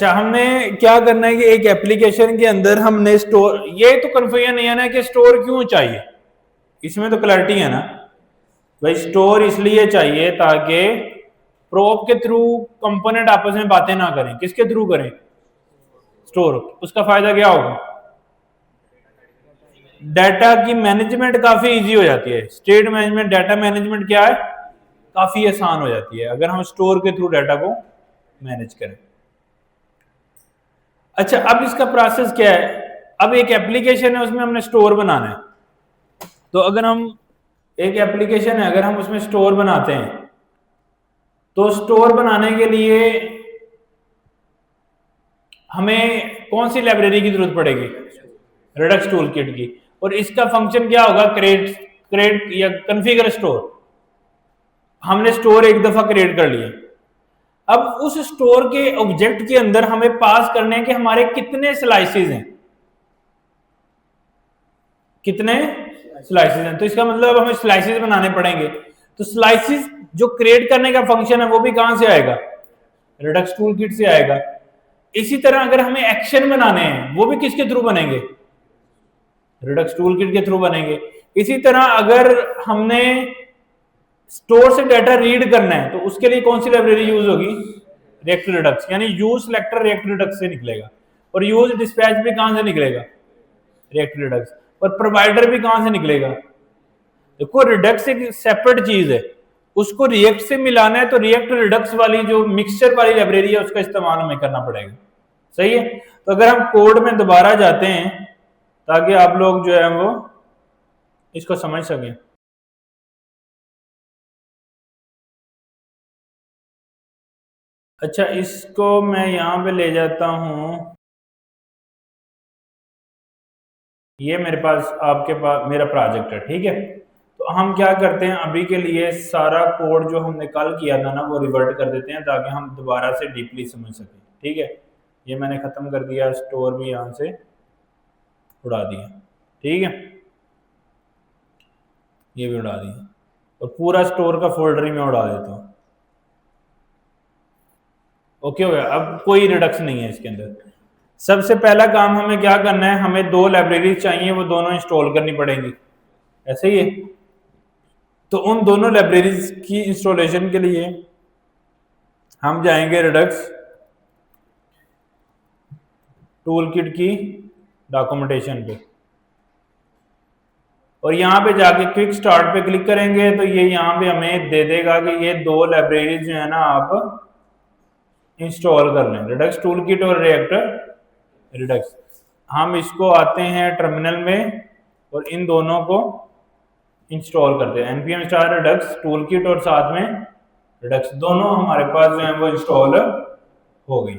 अच्छा, हमने क्या करना है कि एक एप्लीकेशन के अंदर हमने स्टोर, ये तो कन्फ्यूजन नहीं है ना कि स्टोर क्यों चाहिए, इसमें तो क्लैरिटी है ना भाई। स्टोर इसलिए चाहिए ताकि प्रोब के थ्रू कंपोनेंट आपस में बातें ना करें। किसके थ्रू करें? स्टोर। उसका फायदा क्या होगा? डाटा की मैनेजमेंट काफी इजी हो जाती है। स्टेट मैनेजमेंट, डाटा मैनेजमेंट क्या है, काफी आसान हो जाती है अगर हम स्टोर के थ्रू डाटा को मैनेज करें। अच्छा, अब इसका प्रोसेस क्या है? अब एक एप्लीकेशन है, उसमें हमने स्टोर बनाना है। तो अगर हम एक एप्लीकेशन है, अगर हम उसमें स्टोर बनाते हैं, तो स्टोर बनाने के लिए हमें कौन सी लाइब्रेरी की जरूरत पड़ेगी? रेडक्स टूलकिट की। और इसका फंक्शन क्या होगा? क्रिएट या कॉन्फ़िगर स्टोर। हमने स्टोर एक दफा क्रिएट कर लिया, अब उस स्टोर के ऑब्जेक्ट के अंदर हमें पास करने हैं कि हमारे कितने स्लाइसेस हैं, कितने स्लाइसेस हैं। तो इसका मतलब हमें स्लाइसेस बनाने पड़ेंगे। तो स्लाइसेस जो क्रिएट करने का फंक्शन है वो भी कहां से आएगा? रेडक्स टूलकिट से आएगा। इसी तरह अगर हमें एक्शन बनाने हैं, वो भी किसके थ्रू बनेंगे? रेडक्स टूलकिट के थ्रू बनेंगे। इसी तरह अगर हमने स्टोर से डाटा रीड करना है, तो उसके लिए कौन सी लाइब्रेरी यूज होगी? रिएक्ट रिडक्स, यानी यूज सिलेक्टर रिएक्ट रिडक्स से निकलेगा। और यूज डिस्पैच भी कहां से निकलेगा? React Redux. और प्रोवाइडर भी कहां से निकलेगा? देखो, रिडक्स एक सेपरेट चीज है, उसको रिएक्ट से मिलाना है तो रिएक्ट रिडक्स वाली जो मिक्सचर वाली लाइब्रेरी है उसका इस्तेमाल हमें करना पड़ेगा। सही है। तो अगर हम कोड में दोबारा जाते हैं ताकि आप लोग जो है वो इसको समझ सकें। अच्छा, इसको मैं यहां पे ले जाता हूं। ये मेरे पास, आपके पास मेरा प्रोजेक्ट है, ठीक है। तो हम क्या करते हैं, अभी के लिए सारा कोड जो हमने कल किया था ना वो रिवर्ट कर देते हैं ताकि हम दोबारा से डीपली समझ सकें। ठीक है, ये मैंने खत्म कर दिया, स्टोर भी यहां से उड़ा दिया। ठीक है, ये भी उड़ा दिया और पूरा स्टोर का फोल्डर ही मैं उड़ा देता हूँ। ओके हो गया। अब कोई रिडक्स नहीं है इसके अंदर। सबसे पहला काम हमें क्या करना है, हमें दो लाइब्रेरी चाहिए, वो दोनों इंस्टॉल करनी पड़ेंगी। ऐसे ही है। तो उन दोनों लाइब्रेरीज की इंस्टॉलेशन के लिए हम जाएंगे रिडक्स टूलकिट की डॉक्यूमेंटेशन पे, और यहाँ पे जाके क्विक स्टार्ट पे क्लिक करेंगे तो ये यहाँ पे हमें दे देगा कि ये दो लाइब्रेरीज जो है ना आप इंस्टॉल कर लें, रिडक्स टूलकिट और रिएक्ट रिडक्स। हम इसको आते हैं टर्मिनल में और इन दोनों को इंस्टॉल करते हैं, npm स्टार रिडक्स टूलकिट और साथ में रिडक्स, दोनों हमारे पास जो है वो इंस्टॉल हो गई।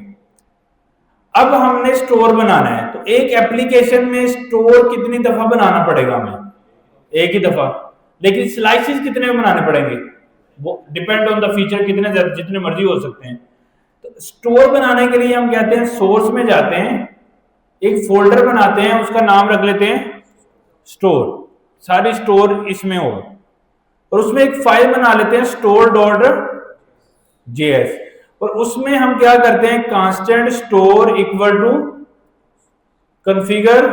अब हमने स्टोर बनाना है, तो एक एप्लीकेशन में स्टोर कितनी दफा बनाना पड़ेगा हमें? एक ही दफा। लेकिन स्लाइसेस कितने बनाने पड़ेंगे? वो डिपेंड ऑन द फीचर, कितने जितने मर्जी हो सकते हैं। तो स्टोर बनाने के लिए हम कहते हैं सोर्स में जाते हैं, एक फोल्डर बनाते हैं, उसका नाम रख लेते हैं स्टोर, सारी स्टोर इसमें होगा, और उसमें एक फाइल बना लेते हैं store.js, और उसमें हम क्या करते हैं, constant store equal to configure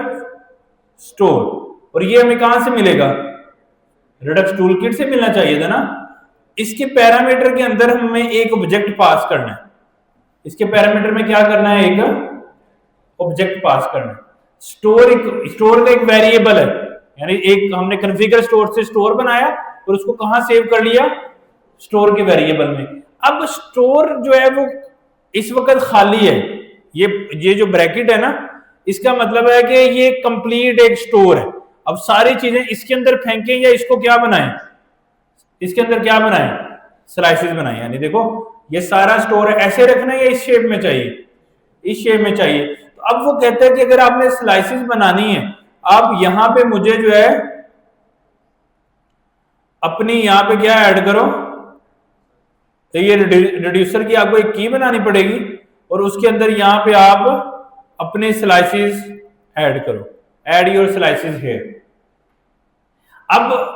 store. और ये हमें कहां से मिलेगा? रिडक्स टूलकिट से मिलना चाहिए था ना। इसके पैरामीटर के अंदर हमें एक ऑब्जेक्ट पास करना है। इसके पैरामीटर में क्या करना है? एक ऑब्जेक्ट पास करना है। स्टोर का एक वेरिएबल है, यानी एक हमने कॉन्फ़िगर स्टोर से स्टोर बनाया और उसको कहां सेव कर लिया? स्टोर के वेरिएबल में। अब स्टोर जो है वो इस वक्त खाली है, ये जो ब्रैकेट है ना, इसका मतलब है कि ये कंप्लीट एक स्टोर है। अब सारी चीजें इसके अंदर फेंकें या इसको क्या बनाएं? इसके अंदर क्या बनाएं? स्लाइसेस बनाएं। यानी देखो, ये सारा स्टोर है, ऐसे रखना है या इस शेप में चाहिए? इस शेप में चाहिए। तो अब वो कहते हैं कि अगर आपने स्लाइसेस बनानी है, आप यहां पे मुझे जो है अपनी यहां पे क्या ऐड करो, तो ये रिड्यूसर की आपको एक की बनानी पड़ेगी और उसके अंदर यहां पे आप अपने स्लाइसेस ऐड करो, ऐड योर स्लाइसेस हियर। अब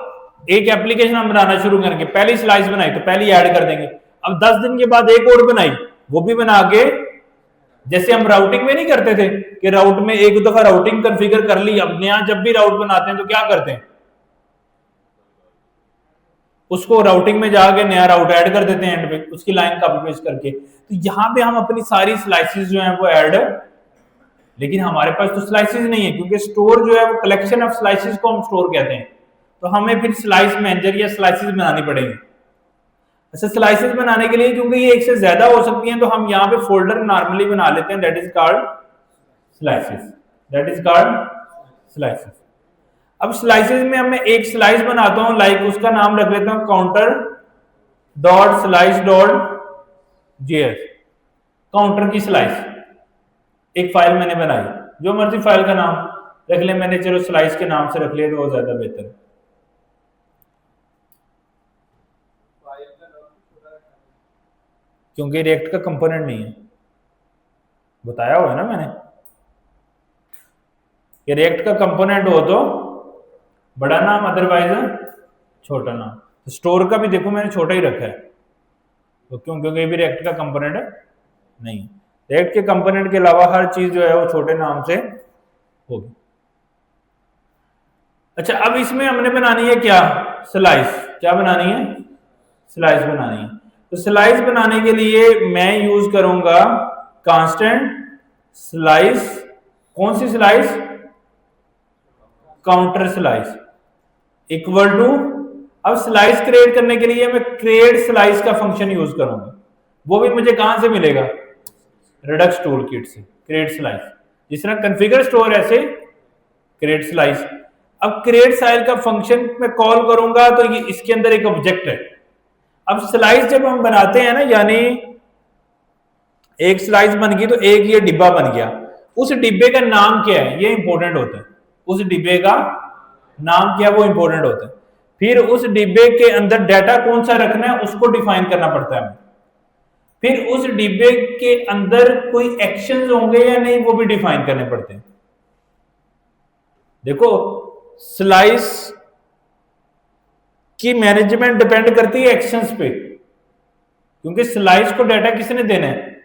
एक एप्लीकेशन हम बनाना शुरू करेंगे, पहली स्लाइस बनाई तो पहली ऐड कर देंगे। अब 10 दिन के बाद एक और बनाई, वो भी बना के जैसे हम राउटिंग में नहीं करते थे कि राउट में एक दफा राउटिंग कॉन्फ़िगर कर ली, अब नया जब भी राउट बनाते हैं तो क्या करते हैं, उसको राउटिंग में जाके नया राउट ऐड कर देते हैं एंड पे, उसकी लाइन कॉपी पेस्ट करके। तो यहाँ पे हम अपनी सारी स्लाइसेस जो है वो ऐड, लेकिन हमारे पास तो स्लाइसेस नहीं है, क्योंकि स्टोर जो है वो कलेक्शन ऑफ स्लाइसेस को हम स्टोर कहते हैं। तो हमें फिर स्लाइस मैनेजर या स्लाइसेस बनानी पड़ेगी। अच्छा, स्लाइसेस बनाने के लिए क्योंकि ये एक से ज्यादा हो सकती हैं, तो हम यहाँ पे फोल्डर नॉर्मली बना लेते हैं, that is called slices, that is called slices. अब स्लाइसेस में अब मैं एक स्लाइस बनाता हूं, लाइक उसका नाम रख लेता हूं counter dot slice dot JS, counter की स्लाइस एक फाइल मैंने बनाई, जो मर्जी फाइल का नाम रख ले, मैंने चलो स्लाइस के नाम से रख लिया तो वो ज्यादा बेहतर है। क्योंकि रिएक्ट का कंपोनेंट नहीं है, बताया हुआ है ना मैंने कि रिएक्ट का कंपोनेंट हो तो बड़ा नाम, अदरवाइज छोटा नाम। तो स्टोर का भी देखो मैंने छोटा ही रखा है, तो क्यों, क्योंकि ये भी रिएक्ट का कंपोनेंट नहीं है। रिएक्ट के कंपोनेंट के अलावा हर चीज जो है वो छोटे नाम से होगी। अच्छा, अब इसमें हमने बनानी है क्या, स्लाइस। क्या बनानी है, स्लाइस बनानी है। तो स्लाइस बनाने के लिए मैं यूज करूंगा कांस्टेंट स्लाइस। कौन सी slice, counter slice equal to, अब स्लाइस क्रिएट करने के लिए मैं क्रिएट स्लाइस का फंक्शन यूज करूंगा। वो भी मुझे कहां से मिलेगा, रिडक्स टूल किट से। क्रिएट स्लाइस, जिस तरह कॉन्फ़िगर स्टोर ऐसे क्रिएट स्लाइस। अब क्रिएट स्लाइस का फंक्शन मैं कॉल करूंगा तो ये इसके अंदर एक ऑब्जेक्ट है। अब स्लाइस जब हम बनाते हैं ना, यानी एक स्लाइस बन गई तो एक ये डिब्बा बन गया, उस डिब्बे का नाम क्या है ये इंपॉर्टेंट होता है। उस डिब्बे का नाम क्या है वो इंपॉर्टेंट होता है। फिर उस डिब्बे के अंदर डाटा कौन सा रखना है उसको डिफाइन करना पड़ता है। फिर उस डिब्बे के अंदर कोई एक्शंस होंगे या नहीं वो भी डिफाइन करने पड़ते हैं। देखो, स्लाइस की मैनेजमेंट डिपेंड करती है एक्शंस पे, क्योंकि स्लाइस को डाटा किसने देना है,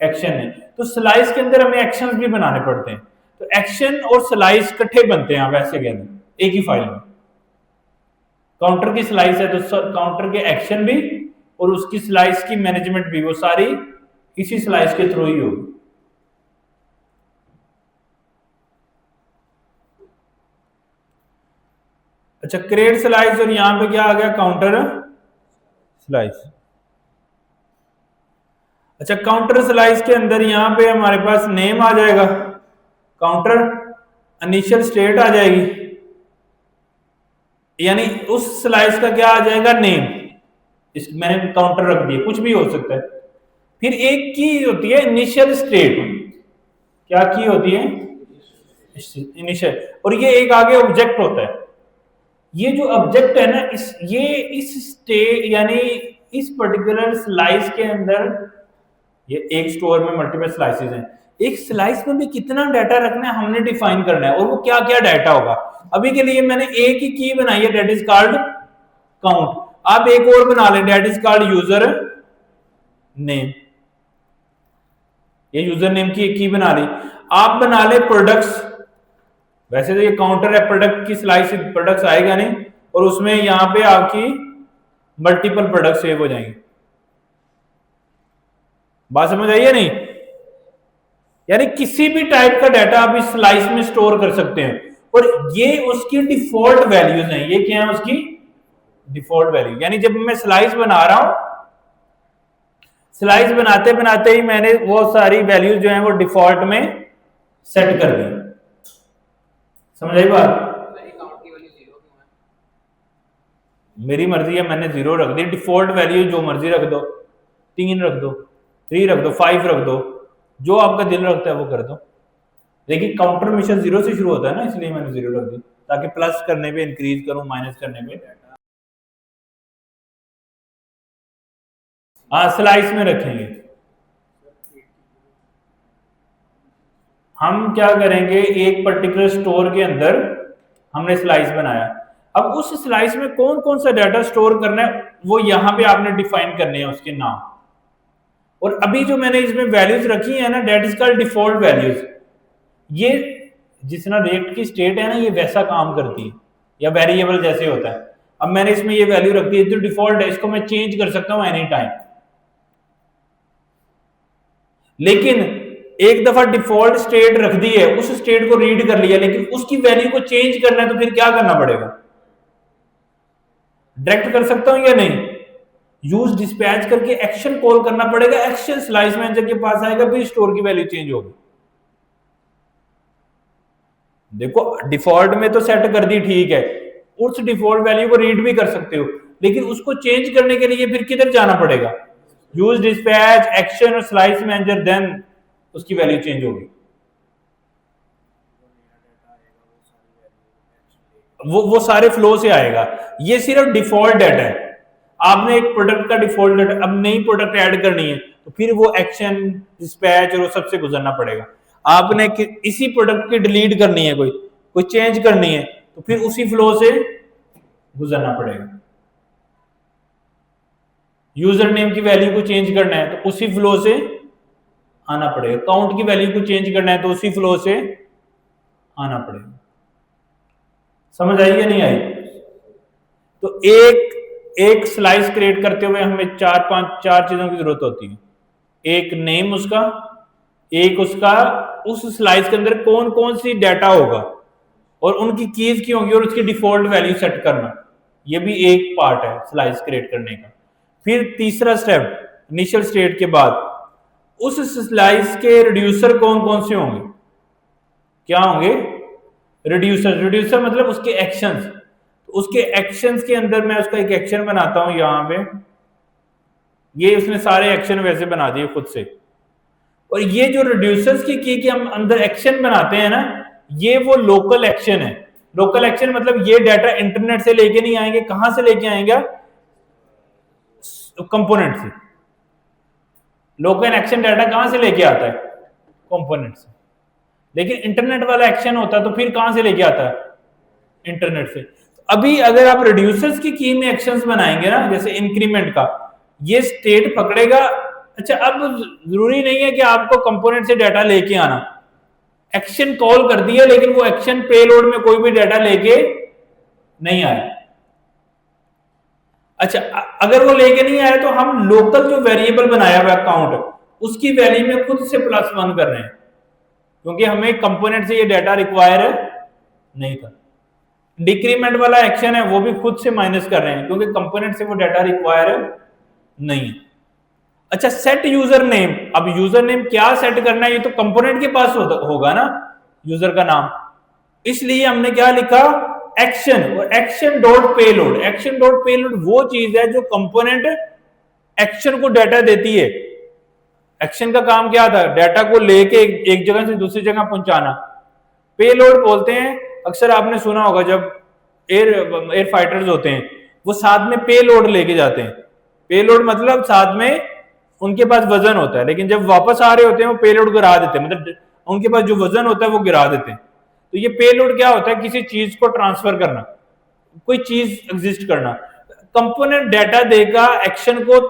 एक्शन है। तो स्लाइस के अंदर हमें एक्शंस भी बनाने पड़ते हैं। तो एक्शन और स्लाइस इकट्ठे बनते हैं, आप ऐसे कहते एक ही फाइल में। काउंटर की स्लाइस है तो काउंटर के एक्शन भी और उसकी स्लाइस की मैनेजमेंट भी, वो सारी इसी स्लाइस के थ्रू ही होगी। अच्छा, क्रिएट स्लाइस और यहां पे क्या आ गया, काउंटर स्लाइस। अच्छा, काउंटर स्लाइस के अंदर यहां पे हमारे पास नेम आ जाएगा, काउंटर इनिशियल स्टेट आ जाएगी, यानी उस स्लाइस का क्या आ जाएगा, नेम। इस मैंने काउंटर रख दिया, कुछ भी हो सकता है। फिर एक की होती है इनिशियल स्टेट, क्या की होती है, इनिशियल। और ये एक आगे ऑब्जेक्ट होता है। ये जो ऑब्जेक्ट है ना, इस स्टेट यानी इस पर्टिकुलर स्लाइस के अंदर, ये एक स्टोर में मल्टीपल स्लाइसेस हैं, एक स्लाइस में भी कितना डाटा रखना है हमने डिफाइन करना है, और वो क्या क्या डाटा होगा। अभी के लिए मैंने एक ही की बनाई है, दैट इज कॉल्ड काउंट। आप एक और बना लें, that is called user name. ये यूजर नेम की एक की बना ली। आप बना ले प्रोडक्ट्स, वैसे तो ये काउंटर है, प्रोडक्ट की स्लाइस प्रोडक्ट्स आएगा नहीं, और उसमें यहां पे आपकी मल्टीपल प्रोडक्ट सेव हो जाएंगे। बात समझ आई है नहीं, यानी किसी भी टाइप का डाटा आप इस स्लाइस में स्टोर कर सकते हैं, और ये उसकी डिफॉल्ट वैल्यूज हैं। ये क्या है, उसकी डिफॉल्ट वैल्यू। यानी जब मैं स्लाइस बना रहा हूं, स्लाइस बनाते बनाते ही मैंने वो सारी वैल्यूज जो है वो डिफॉल्ट में सेट कर दी। समझ आई बात, मेरी मर्जी है, मैंने 0 रख दी। डिफॉल्ट वैल्यू जो मर्जी रख दो, 3 रख दो, 3 रख दो, 5 रख दो, जो आपका दिल रखता है वो कर दो। देखिए काउंटर हमेशा 0 से शुरू होता है ना, इसलिए मैंने 0 रख दी, ताकि प्लस करने पे इंक्रीज करूं, माइनस करने पे। हाँ, स्लाइस में रखेंगे। हम क्या करेंगे, एक पर्टिकुलर स्टोर के अंदर हमने स्लाइस बनाया। अब उस स्लाइस में कौन कौन सा डाटा स्टोर करना है वो यहां पे आपने डिफाइन करने हैं, उसके नाम। और अभी जो मैंने इसमें वैल्यूज रखी है ना, that is called default values. ये जितना रिएक्ट की स्टेट है ना, ये वैसा काम करती है, या वेरिएबल जैसे होता है। अब मैंने इसमें ये वैल्यू रख दी है जो डिफॉल्ट है, इसको मैं चेंज कर सकता हूं एनी टाइम। लेकिन एक दफा डिफॉल्ट स्टेट रख दी है, उस स्टेट को रीड कर लिया, लेकिन उसकी वैल्यू को चेंज करना है तो फिर क्या करना पड़ेगा? डायरेक्ट कर सकता हूं या नहीं? यूज डिस्पैच करके एक्शन कॉल करना पड़ेगा, एक्शन स्लाइस मैनेजर के पास आएगा, फिर स्टोर की वैल्यू चेंज होगी। देखो डिफॉल्ट में तो सेट कर दी, ठीक है, उस डिफॉल्ट वैल्यू को रीड भी कर सकते हो, लेकिन उसको चेंज करने के लिए फिर किधर जाना पड़ेगा? यूज डिस्पैच, एक्शन और स्लाइस मैनेजर, देन उसकी वैल्यू चेंज होगी। वो सारे फ्लो से आएगा, ये सिर्फ डिफॉल्ट डाटा है। आपने एक प्रोडक्ट का डिफॉल्ट डाटा, अब नई प्रोडक्ट ऐड करनी है तो फिर वो एक्शन, डिस्पैच और वो सबसे गुजरना पड़ेगा। आपने इसी प्रोडक्ट की डिलीट करनी है, कोई चेंज करनी है तो फिर उसी फ्लो से गुजरना पड़ेगा। यूजर नेम की वैल्यू को चेंज करना है तो उसी फ्लो से आना पड़ेगा। काउंट की वैल्यू को चेंज करना है तो उसी फ्लो से आना पड़ेगा। समझ आई या नहीं आई? तो एक स्लाइस क्रिएट करते हुए हमें चार चीजों की जरूरत होती है। एक नेम उसका, एक उसका उस स्लाइस के अंदर कौन कौन सी डाटा होगा और उनकी कीज की होंगी, और उसकी डिफॉल्ट वैल्यू सेट करना, ये भी एक पार्ट है स्लाइस क्रिएट करने का। फिर तीसरा स्टेप, इनिशियल स्टेट के बाद उस स्लाइस के रिड्यूसर कौन कौन से होंगे? क्या होंगे? रिड्यूसर मतलब उसके एक्शंस। उसके एक्शंस के अंदर मैं उसका एक एक्शन बनाता हूं यहां पे, ये उसने सारे एक्शन वैसे बना दिए खुद से। और ये जो रिड्यूसर्स की की के हम अंदर एक्शन बनाते हैं ना, ये वो लोकल एक्शन है। लोकल एक्शन मतलब ये डाटा इंटरनेट से लेके नहीं आएंगे, कहां से लेके आएंगे? कंपोनेंट से। लोकल एक्शन डाटा कहां से लेके आता है? कंपोनेंट से। लेकिन इंटरनेट वाला एक्शन होता है तो फिर कहां से लेके आता है? इंटरनेट से। अभी अगर आप रिड्यूसर्स की की में एक्शंस बनाएंगे ना, जैसे इंक्रीमेंट का, ये स्टेट पकड़ेगा। अच्छा, अब जरूरी नहीं है कि आपको कंपोनेंट से डाटा लेके आना, एक्शन कॉल कर दिया लेकिन वो एक्शन पेलोड में कोई भी डाटा लेके नहीं आया। अच्छा, अगर वो लेके नहीं आया तो हम लोकल जो वेरिएबल बनाया हुआ काउंट, उसकी वैल्यू में खुद से +1 कर रहे हैं, क्योंकि हमें कंपोनेंट से ये डाटा रिक्वायर नहीं था। डिक्रीमेंट वाला एक्शन है वो भी खुद से माइनस कर रहे हैं, क्योंकि कंपोनेंट से वो डाटा रिक्वायर नहीं है। अच्छा, सेट यूजर नेम। अब यूजर नेम क्या सेट करना है? ये तो कंपोनेंट के पास होगा ना यूजर का नाम, इसलिए हमने क्या लिखा? एक्शन। और action dot payload, action dot payload वो चीज है जो कंपोनेंट एक्शन को डाटा देती है। एक्शन का काम क्या था? डाटा को लेके एक जगह से दूसरी जगह पहुंचाना। पेलोड बोलते हैं, अक्सर आपने सुना होगा जब एयर फाइटर्स होते हैं वो साथ में पेलोड लेके जाते हैं। पेलोड मतलब साथ में उनके पास वजन होता है, लेकिन जब वापस आ रहे होते हैं वो पेलोड गिरा देते हैं, मतलब उनके पास जो वजन होता है वो गिरा देते हैं। तो ये पेलोड क्या होता है? किसी चीज को ट्रांसफर करना, कोई चीज एग्जिस्ट करना। कंपोनेंट डाटा देगा एक्शन को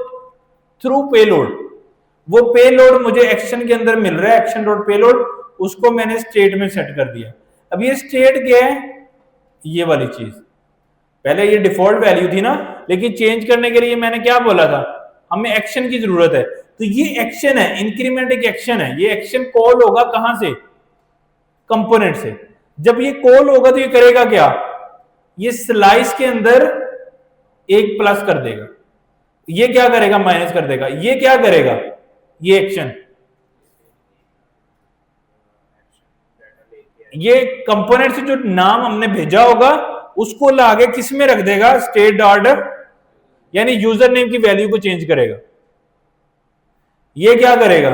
थ्रू पेलोड। वो पेलोड मुझे एक्शन के अंदर मिल रहा है, एक्शन डॉट पेलोड, उसको मैंने स्टेट में सेट कर दिया। अब ये स्टेट क्या है? ये वाली चीज, पहले ये डिफॉल्ट वैल्यू थी ना, लेकिन चेंज करने के लिए मैंने क्या बोला था? हमें एक्शन की जरूरत है। तो ये एक्शन है, इंक्रीमेंट एक एक्शन है। ये एक्शन कॉल होगा कहां से? कंपोनेंट से। जब ये कॉल होगा तो ये करेगा क्या? ये स्लाइस के अंदर एक प्लस कर देगा, ये क्या करेगा? माइनस कर देगा। ये क्या करेगा? ये एक्शन, ये कंपोनेंट से जो नाम हमने भेजा होगा उसको लाके किस में रख देगा? स्टेट डॉट, यानी यूजर नेम की वैल्यू को चेंज करेगा। ये क्या करेगा?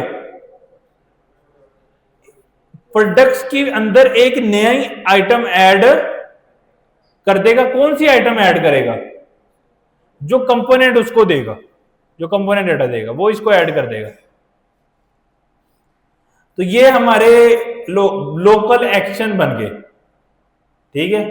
प्रोडक्ट्स के अंदर एक नई आइटम ऐड कर देगा। कौन सी आइटम ऐड करेगा? जो कंपोनेंट उसको देगा, जो कंपोनेंट डाटा देगा वो इसको ऐड कर देगा। तो ये हमारे लोकल एक्शन बन गए, ठीक है।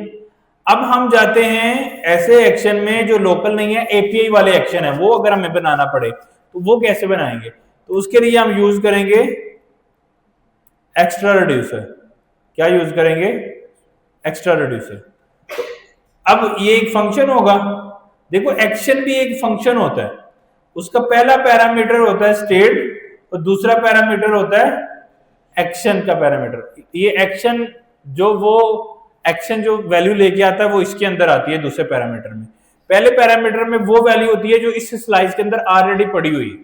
अब हम जाते हैं ऐसे एक्शन में जो लोकल नहीं है, एपीआई वाले एक्शन है। वो अगर हमें बनाना पड़े तो वो कैसे बनाएंगे? तो उसके लिए हम यूज करेंगे एक्स्ट्रा रिड्यूसर। क्या यूज करेंगे? Extra reducer. अब ये एक फंक्शन होगा, देखो एक्शन भी एक फंक्शन होता है, उसका पहला पैरामीटर होता है स्टेट और दूसरा पैरामीटर होता है एक्शन का पैरामीटर। ये एक्शन जो वैल्यू लेके आता है वो इसके अंदर आती है दूसरे पैरामीटर में। पहले पैरामीटर में वो वैल्यू होती है जो इस स्लाइस के अंदर ऑलरेडी पड़ी हुई है।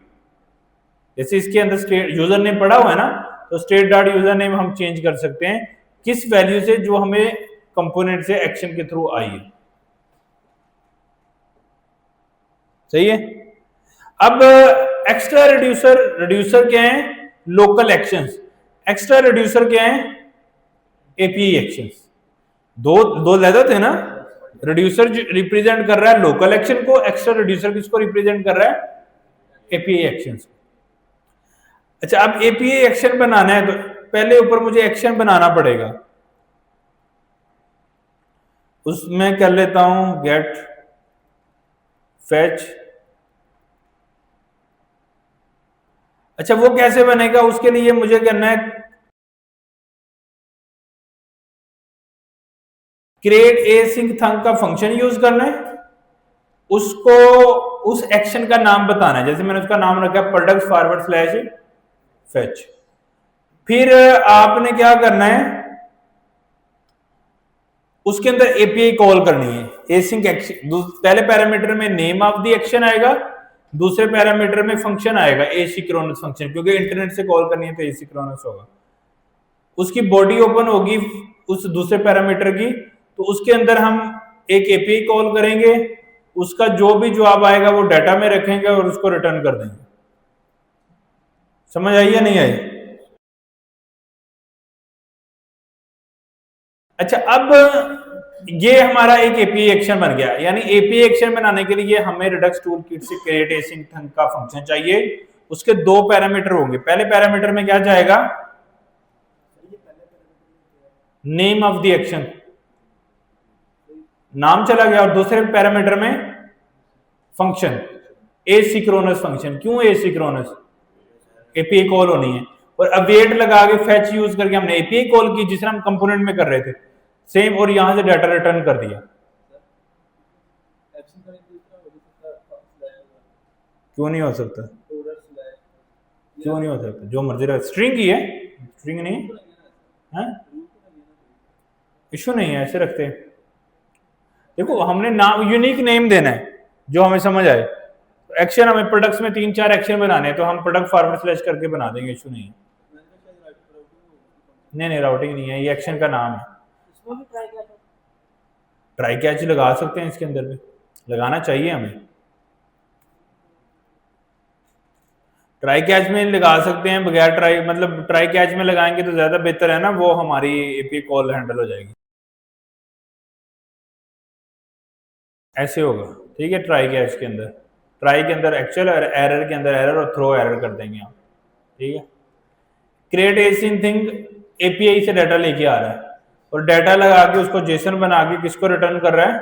जैसे इसके अंदर स्टेट यूजर नेम पड़ा हुआ है ना, तो स्टेट डॉट यूजर नेम हम चेंज कर सकते हैं किस वैल्यू से जो हमें कंपोनेंट से एक्शन के थ्रू आई है। सही है। अब एक्स्ट्रा रिड्यूसर क्या है? Local actions. एक्स्ट्रा रिड्यूसर क्या है? API actions. दो लेते थे ना, रिड्यूसर रिप्रेजेंट कर रहा है लोकल एक्शन को, एक्स्ट्रा रिड्यूसर किसको रिप्रेजेंट कर रहा है? API actions. अच्छा, अब एपीआई एक्शन बनाना है तो पहले ऊपर मुझे एक्शन बनाना पड़ेगा। उसमें कर लेता हूं गेट फेच। अच्छा, वो कैसे बनेगा? उसके लिए मुझे करना है क्रिएट एसिंक थंक का फंक्शन यूज करना है, उसको उस एक्शन का नाम बताना है। जैसे मैंने उसका नाम रखा है प्रोडक्ट फॉरवर्ड स्लैश फेच। फिर आपने क्या करना है, उसके अंदर एपीआई कॉल करनी है एसिंक एक्शन। पहले पैरामीटर में नेम ऑफ द एक्शन आएगा, दूसरे पैरामीटर में फंक्शन आएगा एसिंक्रोनस फंक्शन, क्योंकि इंटरनेट से कॉल करनी है तो एसिंक्रोनस होगा। उसकी बॉडी ओपन होगी उस दूसरे पैरामीटर की, तो उसके अंदर हम एक एपीआई कॉल करेंगे, उसका जो भी जवाब आएगा वो डाटा में रखेंगे और उसको रिटर्न कर देंगे। समझ आई या नहीं आई? अच्छा, अब ये हमारा एक एपीआई एक्शन बन गया। यानी एपीआई एक्शन बनाने के लिए हमें रिडक्स टूल किट से क्रिएट एसिंक थंक का फंक्शन चाहिए। उसके दो पैरामीटर होंगे। पहले पैरामीटर में क्या जाएगा? नेम ऑफ द एक्शन, नाम चला गया, और दूसरे पैरामीटर में फंक्शन एसिंक्रोनस फंक्शन। क्यों एसिंक्रोनस? एपीआई कॉल होनी है, और अवेट लगा के फेच यूज करके हमने एपीआई कॉल की, जिसे हम कंपोनेंट में कर रहे थे सेम, और यहां से डाटा रिटर्न कर दिया। क्यों नहीं हो सकता? क्यों नहीं हो सकता? जो मर्जी रहे, स्ट्रिंग ही है, स्ट्रिंग नहीं है, इशू नहीं है, ऐसे रखते हैं। देखो, हमने नाम यूनिक नेम देना है जो हमें समझ आए। एक्शन हमें प्रोडक्ट्स में 3-4 एक्शन बनाने हैं, तो हम प्रोडक्ट फॉरवर्ड स्लैश करके बना देंगे, इशू नहीं है। नहीं, राउटिंग नहीं है, ये एक्शन का नाम है। ट्राई कैच लगा सकते हैं, इसके अंदर भी लगाना चाहिए हमें। ट्राई कैच में लगा सकते हैं बगैर ट्राई, मतलब ट्राई कैच में लगाएंगे तो ज्यादा बेहतर है ना, वो हमारी एपीआई कॉल हैंडल हो जाएगी। ऐसे होगा, ठीक है। ट्राई कैच के अंदर, ट्राई के अंदर एक्चुअल, एरर के अंदर एरर, और थ्रो एरर कर देंगे आप, ठीक है। क्रिएट एसिंक थिंग एपीआई से डाटा लेके आ रहा है, और डाटा लगा के उसको जेसन बना के किसको रिटर्न कर रहा है?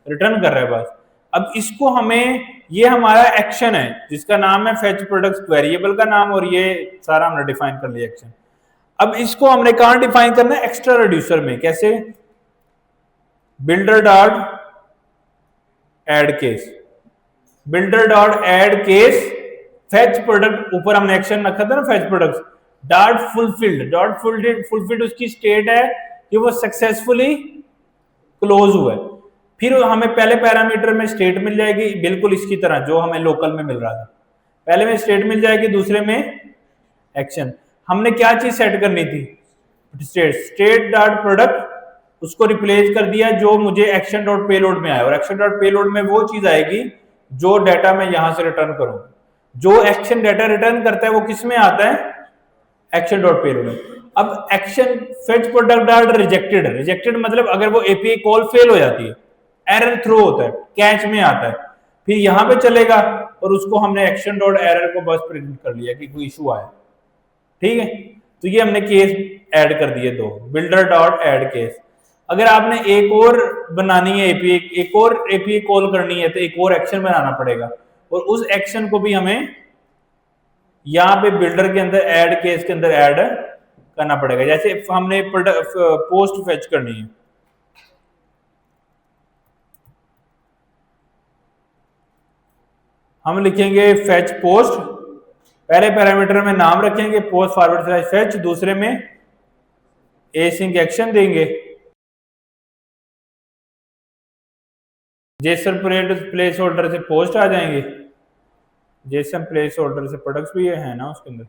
रिटर्न कर रहा है बस। अब इसको हमें, ये हमारा एक्शन है जिसका नाम है फेच प्रोडक्ट्स, वेरिएबल का नाम, और ये सारा हमने डिफाइन कर लिया एक्शन। अब इसको हमने कहां डिफाइन करना है? एक्स्ट्रा रिड्यूसर में। कैसे? Builder dot add case, builder dot add case fetch product, ऊपर हमने एक्शन रखा था ना fetch products, dot fulfilled. Dot fulfilled उसकी स्टेट है कि वो सक्सेसफुली क्लोज हुआ है। फिर हमें पहले पैरामीटर में स्टेट मिल जाएगी, बिल्कुल इसकी तरह जो हमें लोकल में मिल रहा था। पहले में स्टेट मिल जाएगी, दूसरे में एक्शन। हमने क्या चीज सेट करनी थी? स्टेट डॉट प्रोडक्ट, उसको रिप्लेस कर दिया जो मुझे एक्शन डॉट पेलोड में आया, और एक्शन डॉट पेलोड में वो चीज आएगी जो डाटा मैं यहां से रिटर्न करूं। जो एक्शन डाटा रिटर्न करता है वो किस में आता है? एक्शन डॉट पेलोड में। अब action fetch product dot rejected, rejected मतलब अगर वो एपीआई कॉल फेल हो जाती है, एरर थ्रो होता है, कैच में आता है, फिर यहां पे चलेगा, और उसको हमने एक्शन डॉट एरर को बस प्रिंट कर लिया कि कोई इशू आया, ठीक है। तो ये हमने केस ऐड कर दिए दो, बिल्डर डॉट एड केस। अगर आपने एक और बनानी है एपीआई, एक और एपीआई कॉल करनी है, तो एक और एक्शन बनाना पड़ेगा, और उस एक्शन को भी हमें यहाँ पे बिल्डर के अंदर ऐड केस के अंदर ऐड करना पड़ेगा। जैसे हमने पोस्ट फेच करनी है, हम लिखेंगे फेच पोस्ट, पहले पैरामीटर में नाम रखेंगे पोस्ट फॉरवर्ड स्लैश फेच, दूसरे में एसिंक एक्शन देंगे, जेसन प्लेस होल्डर से पोस्ट आ जाएंगे, जेसन प्लेस होल्डर से प्रोडक्ट्स भी है ना उसके अंदर,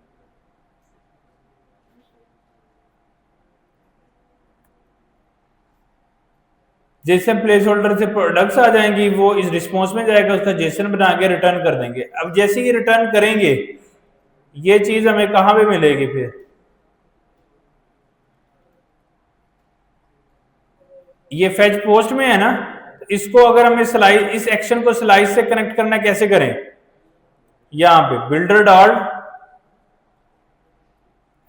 जेसन प्लेस होल्डर से प्रोडक्ट्स आ जाएंगी, वो इस रिस्पॉन्स में जाएगा, उसका जेसन बना के रिटर्न कर देंगे। अब जैसे ही रिटर्न करेंगे ये चीज हमें कहां पे मिलेगी, फिर ये फेच पोस्ट में है ना, इसको अगर हमें स्लाइस, इस एक्शन को स्लाइस से कनेक्ट करना कैसे करें, यहां पे builder dot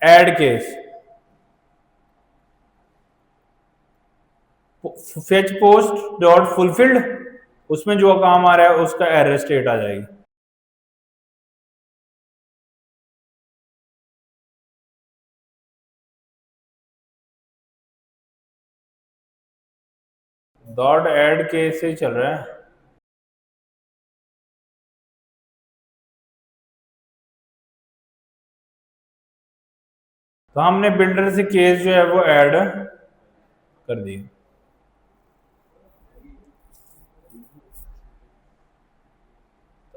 add case fetch post dot fulfilled, उसमें जो काम आ रहा है उसका एरर स्टेट आ जाएगी। डॉट ऐड केस से चल रहा है, तो हमने बिल्डर से केस जो है वो ऐड कर दिया।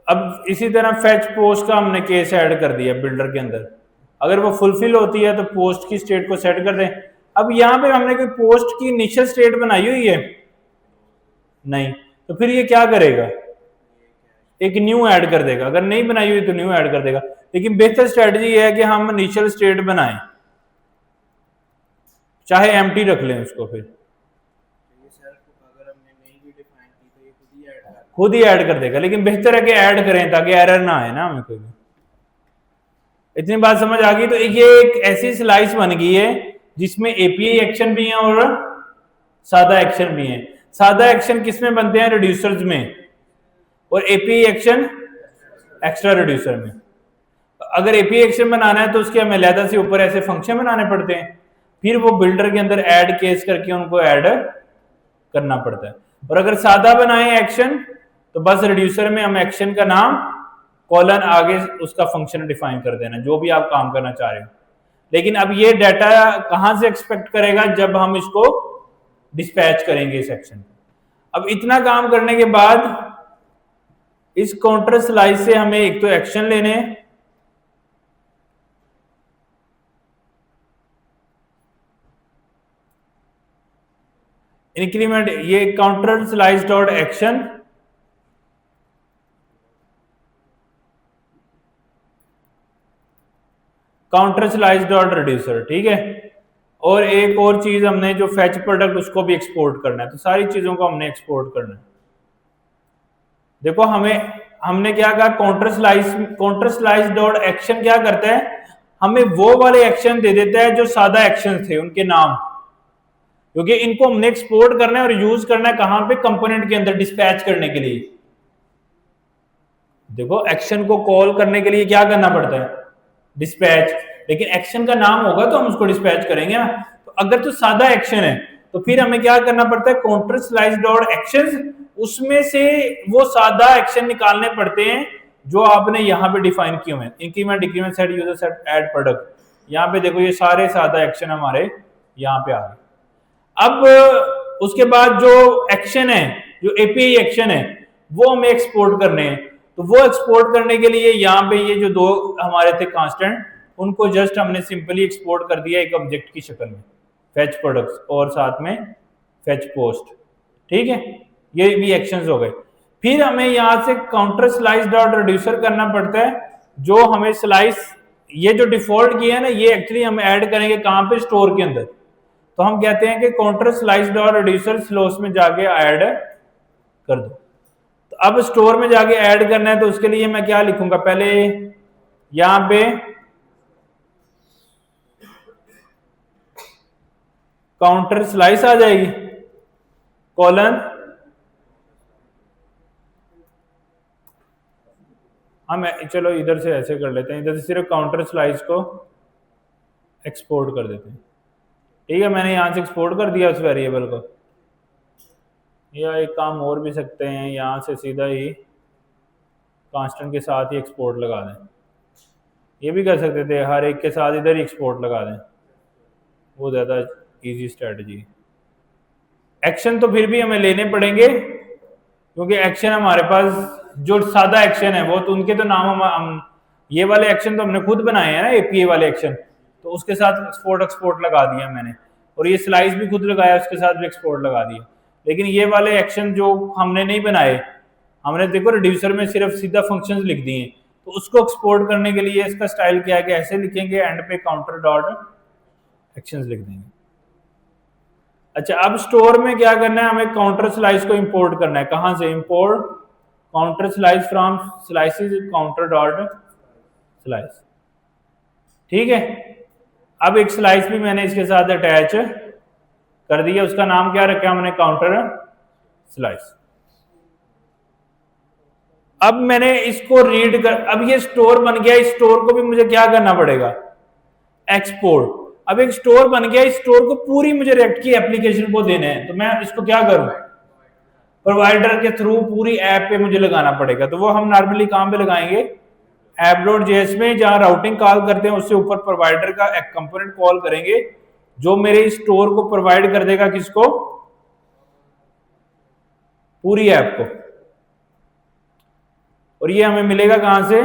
अब इसी तरह फेच पोस्ट का हमने केस ऐड कर दिया बिल्डर के अंदर, अगर वो फुलफिल होती है तो पोस्ट की स्टेट को सेट कर दें। अब यहां पे हमने कोई पोस्ट की इनिशियल स्टेट बनाई हुई है नहीं, तो फिर ये क्या करेगा, एक न्यू ऐड कर देगा, अगर नहीं बनाई हुई तो न्यू ऐड कर देगा। लेकिन बेहतर स्ट्रेटजी है कि हम इनिशियल स्टेट बनाएं, चाहे एम्प्टी रख लें उसको, फिर खुद ही ऐड कर देगा, लेकिन बेहतर है कि ऐड करें ताकि एरर ना आए ना हमें कोई भी। इतनी बात समझ आ गई? तो ये एक ऐसी स्लाइस बन गई है जिसमें एपीआई एक्शन भी है और सादा एक्शन भी है। सादा एक्शन किस में बनते हैं, रिड्यूसर्स में, और एपीआई एक्शन एक्स्ट्रा रिड्यूसर में। अगर एपीआई एक्शन बनाना है तो उसके हमें अलग से ऊपर ऐसे फंक्शन बनाने पड़ते हैं, फिर वो बिल्डर के अंदर ऐड केस करके उनको ऐड करना पड़ता है। और अगर सादा बनाए एक्शन तो बस रिड्यूसर में हम एक्शन का नाम कॉलन आगे उसका फंक्शन डिफाइन कर देना, जो भी आप काम करना चाह रहे हो। लेकिन अब ये डाटा कहां से एक्सपेक्ट करेगा, जब हम इसको डिस्पैच करेंगे इस एक्शन। अब इतना काम करने के बाद इस काउंटर स्लाइस से हमें एक तो एक्शन लेने हैं, इंक्रीमेंट, ये counter slice dot action, counter slice dot reducer, ठीक है। और एक और चीज हमने जो फेच प्रोडक्ट उसको भी एक्सपोर्ट करना है, तो सारी चीजों को हमने एक्सपोर्ट करना है। देखो हमने क्या कहा, काउंटर स्लाइस डॉट एक्शन क्या करता है, हमें वो वाले एक्शन दे देता है जो सादा एक्शन थे उनके नाम, क्योंकि इनको हमने एक्सपोर्ट करना है और यूज करना है कहां पे, कंपोनेंट के अंदर डिस्पैच करने के लिए। देखो एक्शन को कॉल करने के लिए क्या करना पड़ता है, डिस्पैच, लेकिन एक्शन का नाम होगा तो हम उसको डिस्पैच करेंगे ना। तो अगर तो सादा एक्शन है तो फिर हमें क्या करना पड़ता है, काउंटर स्लाइस डॉट एक्शन, उसमें से वो सादा एक्शन निकालने पड़ते हैं जो आपने यहाँ पे डिफाइन किए हुए हैं, increment, decrement, set user, set add product. यहाँ पे देखो ये सारे सादा एक्शन हमारे यहाँ पे आ गए। अब उसके बाद जो एक्शन है, जो एपीआई एक्शन है, वो हमें एक्सपोर्ट करने हैं। तो वो एक्सपोर्ट करने के लिए यहाँ पे ये जो दो हमारे थे कांस्टेंट, उनको जस्ट हमने सिंपली एक्सपोर्ट कर दिया एक ऑब्जेक्ट की शक्ल में, फेच प्रोडक्ट्स और साथ में फेच पोस्ट, ठीक है। ये भी एक्शंस हो गए। फिर हमें यहाँ से काउंटर स्लाइस डॉट रिड्यूसर करना पड़ता है, जो हमें स्लाइस, ये जो डिफॉल्ट किया है ना, ये एक्चुअली हम ऐड करेंगे कहाँ पे, स्टोर के अंदर। तो हम कहते हैं कि काउंटर स्लाइस डॉट रिड्यूसर स्लोस में जाके ऐड कर दो। तो अब स्टोर में जाके ऐड करना है, तो उसके लिए मैं क्या लिखूंगा, पहले यहां पे काउंटर स्लाइस आ जाएगी, कॉलन हम चलो इधर से ऐसे कर लेते हैं, इधर से सिर्फ काउंटर स्लाइस को एक्सपोर्ट कर देते हैं। ठीक है, मैंने यहाँ से एक्सपोर्ट कर दिया उस वेरिएबल को। या एक काम और भी सकते हैं, यहाँ से सीधा ही कांस्टेंट के साथ ही एक्सपोर्ट लगा दें। ये भी कर सकते थे, हर एक के साथ इधर ही एक्सपोर्ट लगा दें, वो ज़्यादा इजी स्ट्रेटजी। एक्शन तो फिर भी हमें लेने पड़ेंगे, क्योंकि एक्शन हमारे पास जो सादा एक्शन है वो तो उनके तो नाम हम ये वाले एक्शन तो हमने खुद बनाए हैं ना, एपीए वाले एक्शन, तो उसके साथ एक्सपोर्ट लगा दिया मैंने, और ये स्लाइस भी खुद लगाया, उसके साथ भी एक्सपोर्ट लगा दिया। लेकिन ये वाले एक्शन जो हमने नहीं बनाए, हमने देखो रिड्यूसर में सिर्फ सीधा फंक्शंस लिख दिए, तो उसको एक्सपोर्ट करने के लिए इसका स्टाइल क्या है कि ऐसे लिखेंगे, एंड पे काउंटर डॉट एक्शंस लिख देंगे। अच्छा, अब स्टोर में क्या करना है, हमें काउंटर स्लाइस को इंपोर्ट करना है। कहां से import counter slice from slices counter dot slice. ठीक है, अब एक स्लाइस भी मैंने इसके साथ अटैच कर दिया, उसका नाम क्या रखा हमने, काउंटर स्लाइस। अब मैंने इसको रीड कर, अब ये स्टोर बन गया, इस स्टोर को भी मुझे क्या करना पड़ेगा, एक्सपोर्ट। अब एक स्टोर बन गया, इस स्टोर को पूरी मुझे रिएक्ट की एप्लीकेशन को देने हैं, तो मैं इसको क्या करूं, प्रोवाइडर के थ्रू पूरी ऐप पे मुझे लगाना पड़ेगा। तो वो हम नॉर्मली कहां पे लगाएंगे, app.js में, जहां राउटिंग कॉल करते हैं उससे ऊपर प्रोवाइडर का एक कंपोनेंट कॉल करेंगे, जो मेरे स्टोर को प्रोवाइड कर देगा, किसको, पूरी ऐप को। और ये हमें मिलेगा कहां से,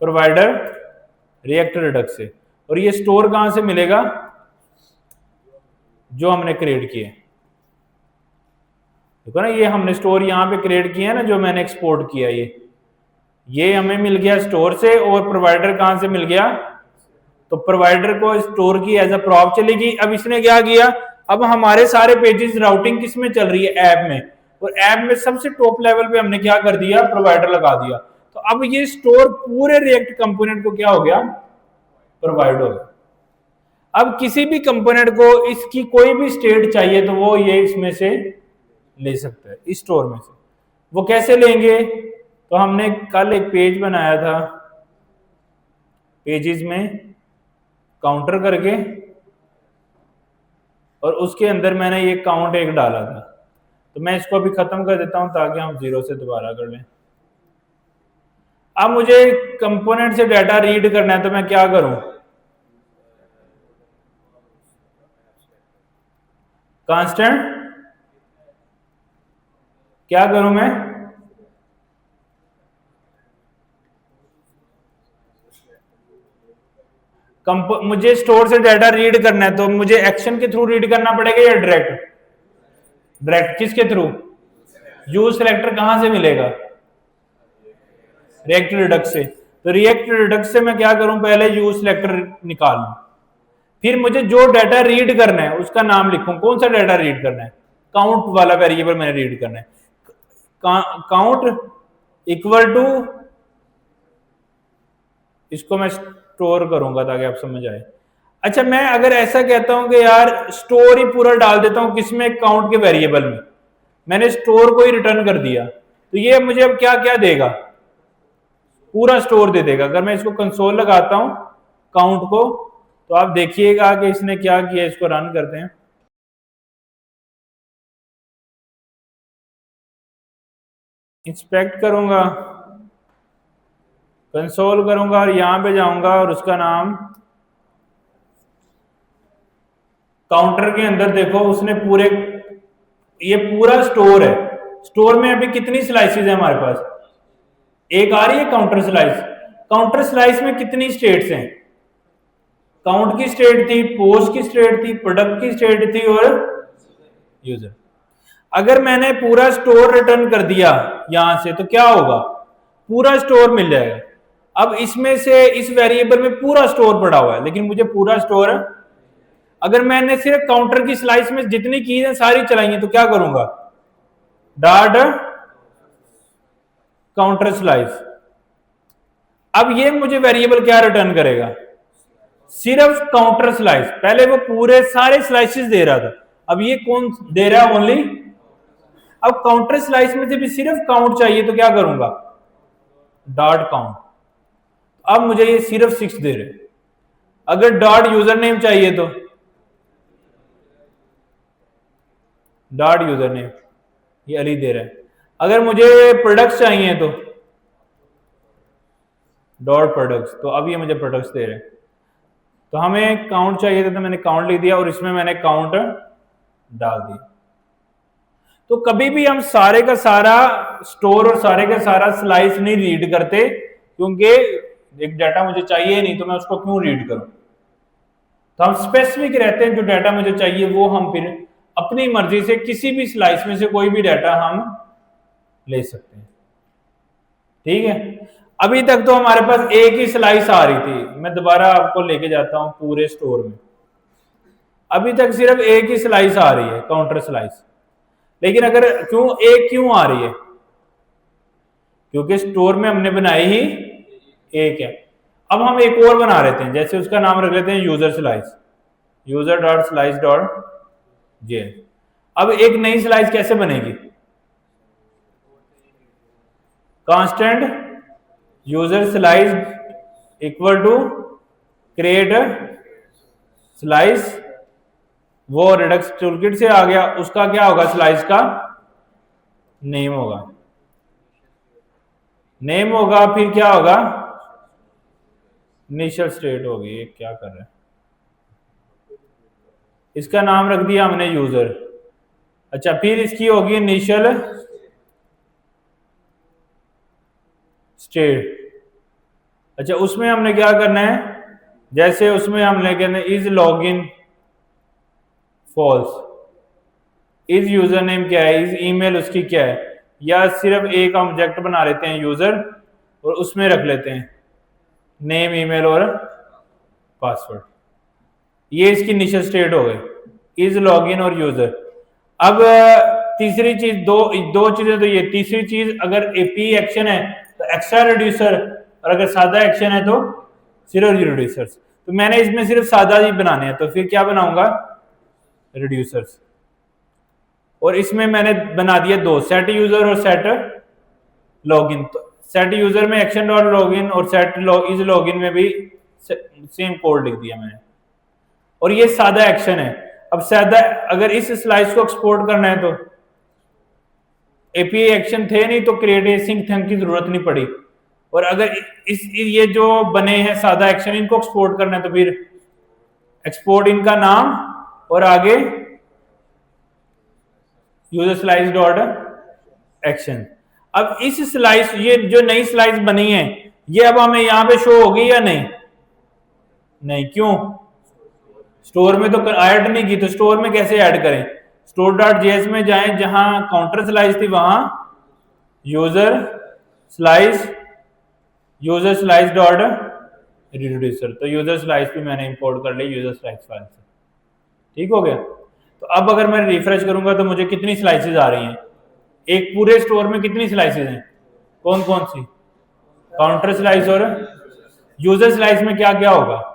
प्रोवाइडर रिएक्ट रिडक्स से। और ये स्टोर कहां से मिलेगा, जो हमने क्रिएट किए, देखो ना, ये हमने स्टोर यहां पे क्रिएट किया है ना, जो मैंने एक्सपोर्ट किया, ये हमें मिल गया स्टोर से। और प्रोवाइडर कहां से मिल गया, तो प्रोवाइडर को स्टोर की एज अ प्रॉप चलेगी। अब इसने क्या किया, अब हमारे सारे पेजेस राउटिंग किस में चल रही है, ऐप में, और ऐप में सबसे टॉप लेवल पे हमने क्या कर दिया, प्रोवाइडर लगा दिया। तो अब ये स्टोर पूरे रिएक्ट कंपोनेंट को क्या हो गया, प्रोवाइड हो गया। अब किसी भी कंपोनेंट को इसकी कोई भी स्टेट चाहिए तो वो ये इसमें से ले सकता है, इस स्टोर में से। वो कैसे लेंगे, तो हमने कल एक पेज बनाया था, पेजेस में काउंटर करके, और उसके अंदर मैंने ये काउंट एक डाला था। तो मैं इसको अभी खत्म कर देता हूं ताकि हम जीरो से दोबारा कर लें। अब मुझे कंपोनेंट से डाटा रीड करना है, तो मैं क्या करूं, कांस्टेंट क्या करूं मैं, मुझे स्टोर से डाटा रीड करना है, तो मुझे एक्शन के थ्रू रीड करना पड़ेगा या डायरेक्ट, डायरेक्ट किसके थ्रू, यूज सिलेक्टर कहां से मिलेगा, रिएक्ट रिडक्स से। तो रिएक्ट रिडक्स से मैं क्या करूं, पहले यूज सिलेक्टर निकाल लूं, फिर मुझे जो डाटा रीड करना है उसका नाम लिखूं। कौन सा डाटा रीड करना है, काउंट वाला वेरिएबल मैंने रीड करना है, काउंट इक्वल टू, इसको मैं स्टोर करूंगा ताकि आप समझ आए। अच्छा, मैं अगर ऐसा कहता हूं कि यार स्टोर ही पूरा डाल देता हूं, किसमें, काउंट के वेरिएबल में, मैंने स्टोर को ही रिटर्न कर दिया, तो ये मुझे अब क्या क्या देगा, पूरा स्टोर दे देगा। अगर मैं इसको कंसोल लगाता हूं काउंट को, तो आप देखिएगा कि इसने क्या किया, इसको रन करते हैं, इंस्पेक्ट करूंगा, कंसोल करूंगा, और यहां पे जाऊंगा, और उसका नाम काउंटर के अंदर देखो, उसने पूरे, ये पूरा स्टोर है। स्टोर में अभी कितनी स्लाइसेस है हमारे पास, एक आ रही है काउंटर स्लाइस। काउंटर स्लाइस में कितनी स्टेट्स हैं, काउंट की स्टेट थी, पोस्ट की स्टेट थी, प्रोडक्ट की स्टेट थी, और यूजर। अगर मैंने पूरा स्टोर रिटर्न कर दिया यहां से, तो क्या होगा, पूरा स्टोर मिल जाएगा। अब इसमें से इस वेरिएबल में पूरा स्टोर पड़ा हुआ है, लेकिन मुझे पूरा स्टोर, अगर मैंने सिर्फ काउंटर की स्लाइस में जितनी कीज है सारी चलाई है, तो क्या करूंगा, डॉट काउंटर स्लाइस। अब ये मुझे वेरिएबल क्या रिटर्न करेगा, सिर्फ काउंटर स्लाइस। पहले वो पूरे सारे स्लाइसेस दे रहा था, अब ये कौन दे रहा है, ओनली। अब काउंटर स्लाइस में से भी सिर्फ काउंट चाहिए, तो क्या करूंगा, डॉट काउंट। अब मुझे ये सिर्फ 6 दे रहे। अगर डॉट यूजर नेम चाहिए तो डॉट यूजर नेम, ये अली दे रहा है। अगर मुझे प्रोडक्ट्स चाहिए तो डॉट प्रोडक्ट्स, तो अब ये मुझे प्रोडक्ट्स दे रहे हैं। तो हमें काउंट चाहिए था तो मैंने काउंट लिख दिया और इसमें मैंने काउंट डाल दिया। तो कभी भी हम सारे का सारा स्टोर और सारे का सारा स्लाइस नहीं रीड करते, क्योंकि एक डाटा मुझे चाहिए नहीं तो मैं उसको क्यों रीड करूं। तो हम स्पेसिफिक रहते हैं, जो डाटा मुझे चाहिए वो हम फिर अपनी मर्जी से किसी भी स्लाइस में से कोई भी डाटा हम ले सकते हैं। ठीक है, अभी तक तो हमारे पास एक ही स्लाइस आ रही थी। मैं दोबारा आपको लेके जाता हूं पूरे स्टोर में। अभी तक सिर्फ एक ही स्लाइस आ रही है, काउंटर स्लाइस। लेकिन अगर क्यों आ रही है, क्योंकि स्टोर में हमने बनाई ही एक है। अब हम एक और बना लेते हैं, जैसे उसका नाम रख लेते हैं user slice, user dot slice dot J. अब एक नई स्लाइस कैसे बनेगी? Constant user slice equal to create slice, वो रिडक्स टूलकिट से आ गया। उसका क्या होगा? स्लाइस का नेम होगा, नेम होगा। फिर क्या होगा? इनिशियल स्टेट होगी। ये क्या कर रहे हैं? इसका नाम रख दिया हमने यूजर। अच्छा, फिर इसकी होगी इनिशियल स्टेट। अच्छा, उसमें हमने क्या करना है? जैसे उसमें हमने कहना है is login false, is user name क्या है, इज ईमेल उसकी क्या है, या सिर्फ एक ऑब्जेक्ट बना लेते हैं यूजर और उसमें रख लेते हैं नेम, ईमेल और पासवर्ड। ये इसकी इनिशियल स्टेट हो गई, इज लॉगिन और यूजर। अब तीसरी चीज, दो चीजें तो ये। तीसरी चीज, अगर एपी एक्शन है तो एक्स्ट्रा रिड्यूसर, और अगर सादा एक्शन है तो सिर्फ रिड्यूसर्स। तो मैंने इसमें सिर्फ सादा ही बनाने हैं, तो फिर क्या बनाऊंगा? रिड्यूसर्स। और इसमें मैंने बना दिया दो, सेट यूजर और सेट लॉगिन। तो सेट यूजर में एक्शन डॉट लॉगिन और सेट इज लॉगिन में भी सेम कोड लिख दिया मैंने। और ये सादा एक्शन है। अब सादा, अगर इस स्लाइस को एक्सपोर्ट करना है तो एपीआई एक्शन थे नहीं तो क्रिएट एसिंक थंग की जरूरत नहीं पड़ी। और अगर ये जो बने हैं सादा एक्शन, इनको एक्सपोर्ट करना है तो फिर एक्सपोर्ट इनका नाम और आगे यूजर स्लाइस डॉट एक्शन। अब इस स्लाइस, ये जो नई स्लाइस बनी है, ये अब हमें यहां पे शो होगी या नहीं? नहीं। क्यों? स्टोर में तो ऐड नहीं की, तो स्टोर में कैसे ऐड करें? स्टोर डॉट जेएस में जाएं, जहां काउंटर स्लाइस थी वहां यूजर स्लाइस डॉट रिड्यूसर। तो यूजर स्लाइस भी मैंने इंपोर्ट कर लिया यूजर स्लाइस फाइल से। ठीक हो गया। तो अब अगर मैं रिफ्रेश करूंगा तो मुझे कितनी स्लाइसेस आ रही हैं? एक पूरे स्टोर में कितनी स्लाइसेस हैं? कौन कौन सी? काउंटर स्लाइस और यूजर स्लाइस में क्या क्या होगा?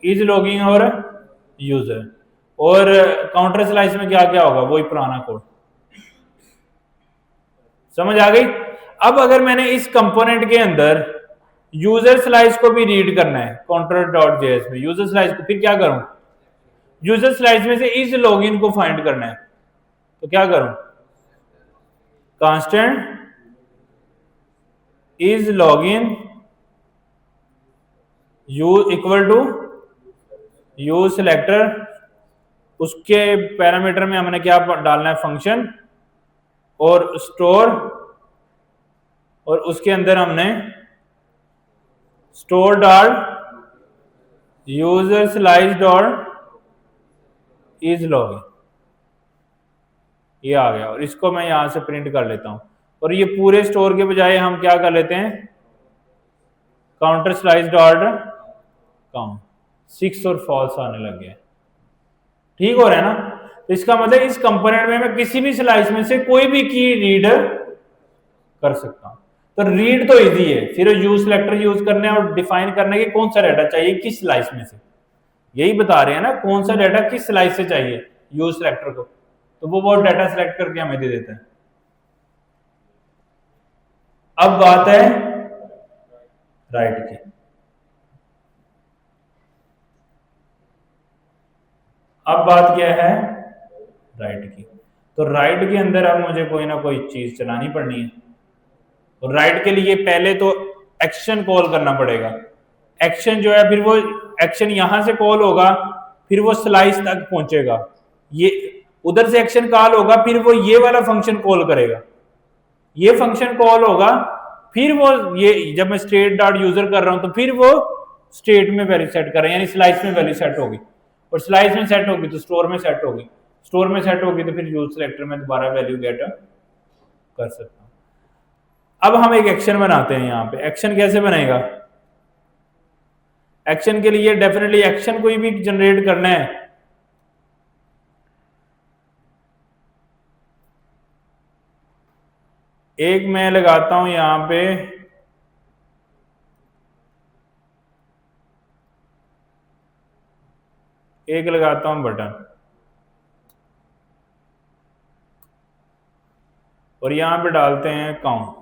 इज लॉगिंग और यूजर। और काउंटर स्लाइस में क्या क्या होगा? वही पुराना कोड। समझ आ गई? अब अगर मैंने इस कंपोनेंट के अंदर यूजर स्लाइस को भी रीड करना है काउंटर डॉट जेएस में, यूजर स्लाइस को, फिर क्या करूं? यूजर स्लाइस में से इज लॉगिन को फाइंड करना है, तो क्या करूं? Constant is login u equal to use selector. उसके पैरामीटर में हमने क्या डालना है? फंक्शन और स्टोर, और उसके अंदर हमने store dot user slice dot is login, ये आ गया। और इसको मैं यहां से प्रिंट कर लेता हूं। और ये पूरे स्टोर के बजाय हम क्या कर लेते हैं? Counter slice dot count. 6 और फॉल्स आने लग गया। ठीक हो रहा है ना? तो इसका मतलब इस कंपोनेंट में मैं किसी भी स्लाइस में से कोई भी की रीड कर सकता हूं। तो रीड तो इजी है, सिर्फ यूज सिलेक्टर यूज करने और डिफाइन करने के कौन सा डाटा चाहिए किस स्लाइस में से, यही बता रहे हैं ना, कौन सा डाटा किस स्लाइस से चाहिए यूज सिलेक्टर को, तो वो डाटा सिलेक्ट करके हमें दे देता है। अब बात है राइट की। अब बात क्या है, राइट की। तो राइट के अंदर अब मुझे कोई ना कोई चीज चलानी पड़नी है। और राइट के लिए पहले तो एक्शन कॉल करना पड़ेगा। एक्शन जो है, फिर वो एक्शन यहां से कॉल होगा, फिर वो स्लाइस तक पहुंचेगा, ये उधर से एक्शन कॉल होगा, फिर वो ये वाला फंक्शन कॉल करेगा, ये फंक्शन कॉल होगा, फिर वो ये जब मैं स्टेट डॉट यूजर कर रहा हूं तो फिर वो स्टेट में वैल्यू सेट कर रहा है, यानी स्लाइस में वैल्यू सेट होगी, और स्लाइस में सेट होगी तो स्टोर में सेट होगी, स्टोर में सेट होगी तो फिर यूज सिलेक्टर में दोबारा वैल्यू गेट कर सकता हूं। अब हम एक एक्शन बनाते हैं। यहां पे एक्शन कैसे बनेगा? एक्शन के लिए डेफिनेटली एक्शन कोई भी जनरेट करना है, एक मैं लगाता हूं यहां पे एक लगाता हूं बटन, और यहां पे डालते हैं काउंट,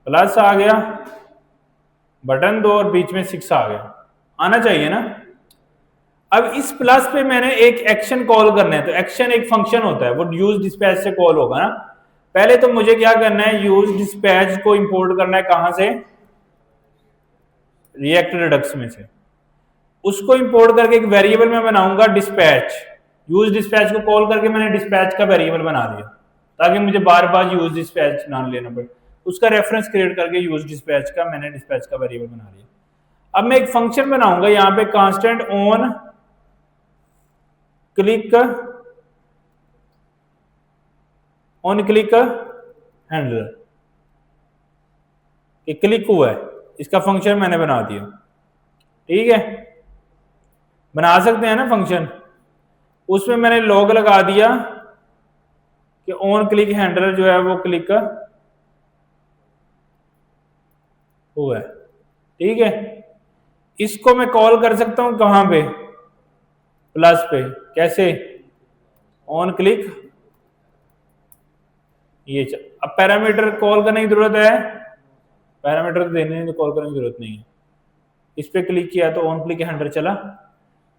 प्लस आ गया, बटन दो और बीच में 6 आ गया, आना चाहिए ना। अब इस प्लस पे मैंने एक एक्शन कॉल करना है, तो एक्शन एक फंक्शन होता है, वो यूज डिस्पैच से कॉल होगा ना। पहले तो मुझे क्या करना है, यूज डिस्पैच को इंपोर्ट करना है, कहां से? रिएक्ट रिडक्स में से। उसको इंपोर्ट करके एक वेरिएबल में बनाऊंगा डिस्पैच, यूज डिस्पैच को कॉल करके मैंने डिस्पैच का वेरिएबल बना दिया, ताकि मुझे बार बार यूज डिस्पैच ना लेना पड़े। उसका रेफरेंस क्रिएट करके यूज डिस्पैच का मैंने डिस्पैच का वेरिएबल बना दिया। अब मैं एक फंक्शन बनाऊंगा यहां पे, constant on click handler, click हुआ है, इसका फंक्शन मैंने बना दिया। ठीक है, बना सकते हैं ना फंक्शन। उसमें मैंने लॉग लगा दिया कि ऑन क्लिक हैंडलर जो है वो क्लिक हुआ है। ठीक है, इसको मैं कॉल कर सकता हूं कहां पे? प्लस पे। कैसे? ऑन क्लिक, ये अब पैरामीटर कॉल करने की जरूरत है? पैरामीटर तो देने की कॉल करने की जरूरत नहीं है। इस पे क्लिक किया तो ऑन क्लिक हैंडलर चला।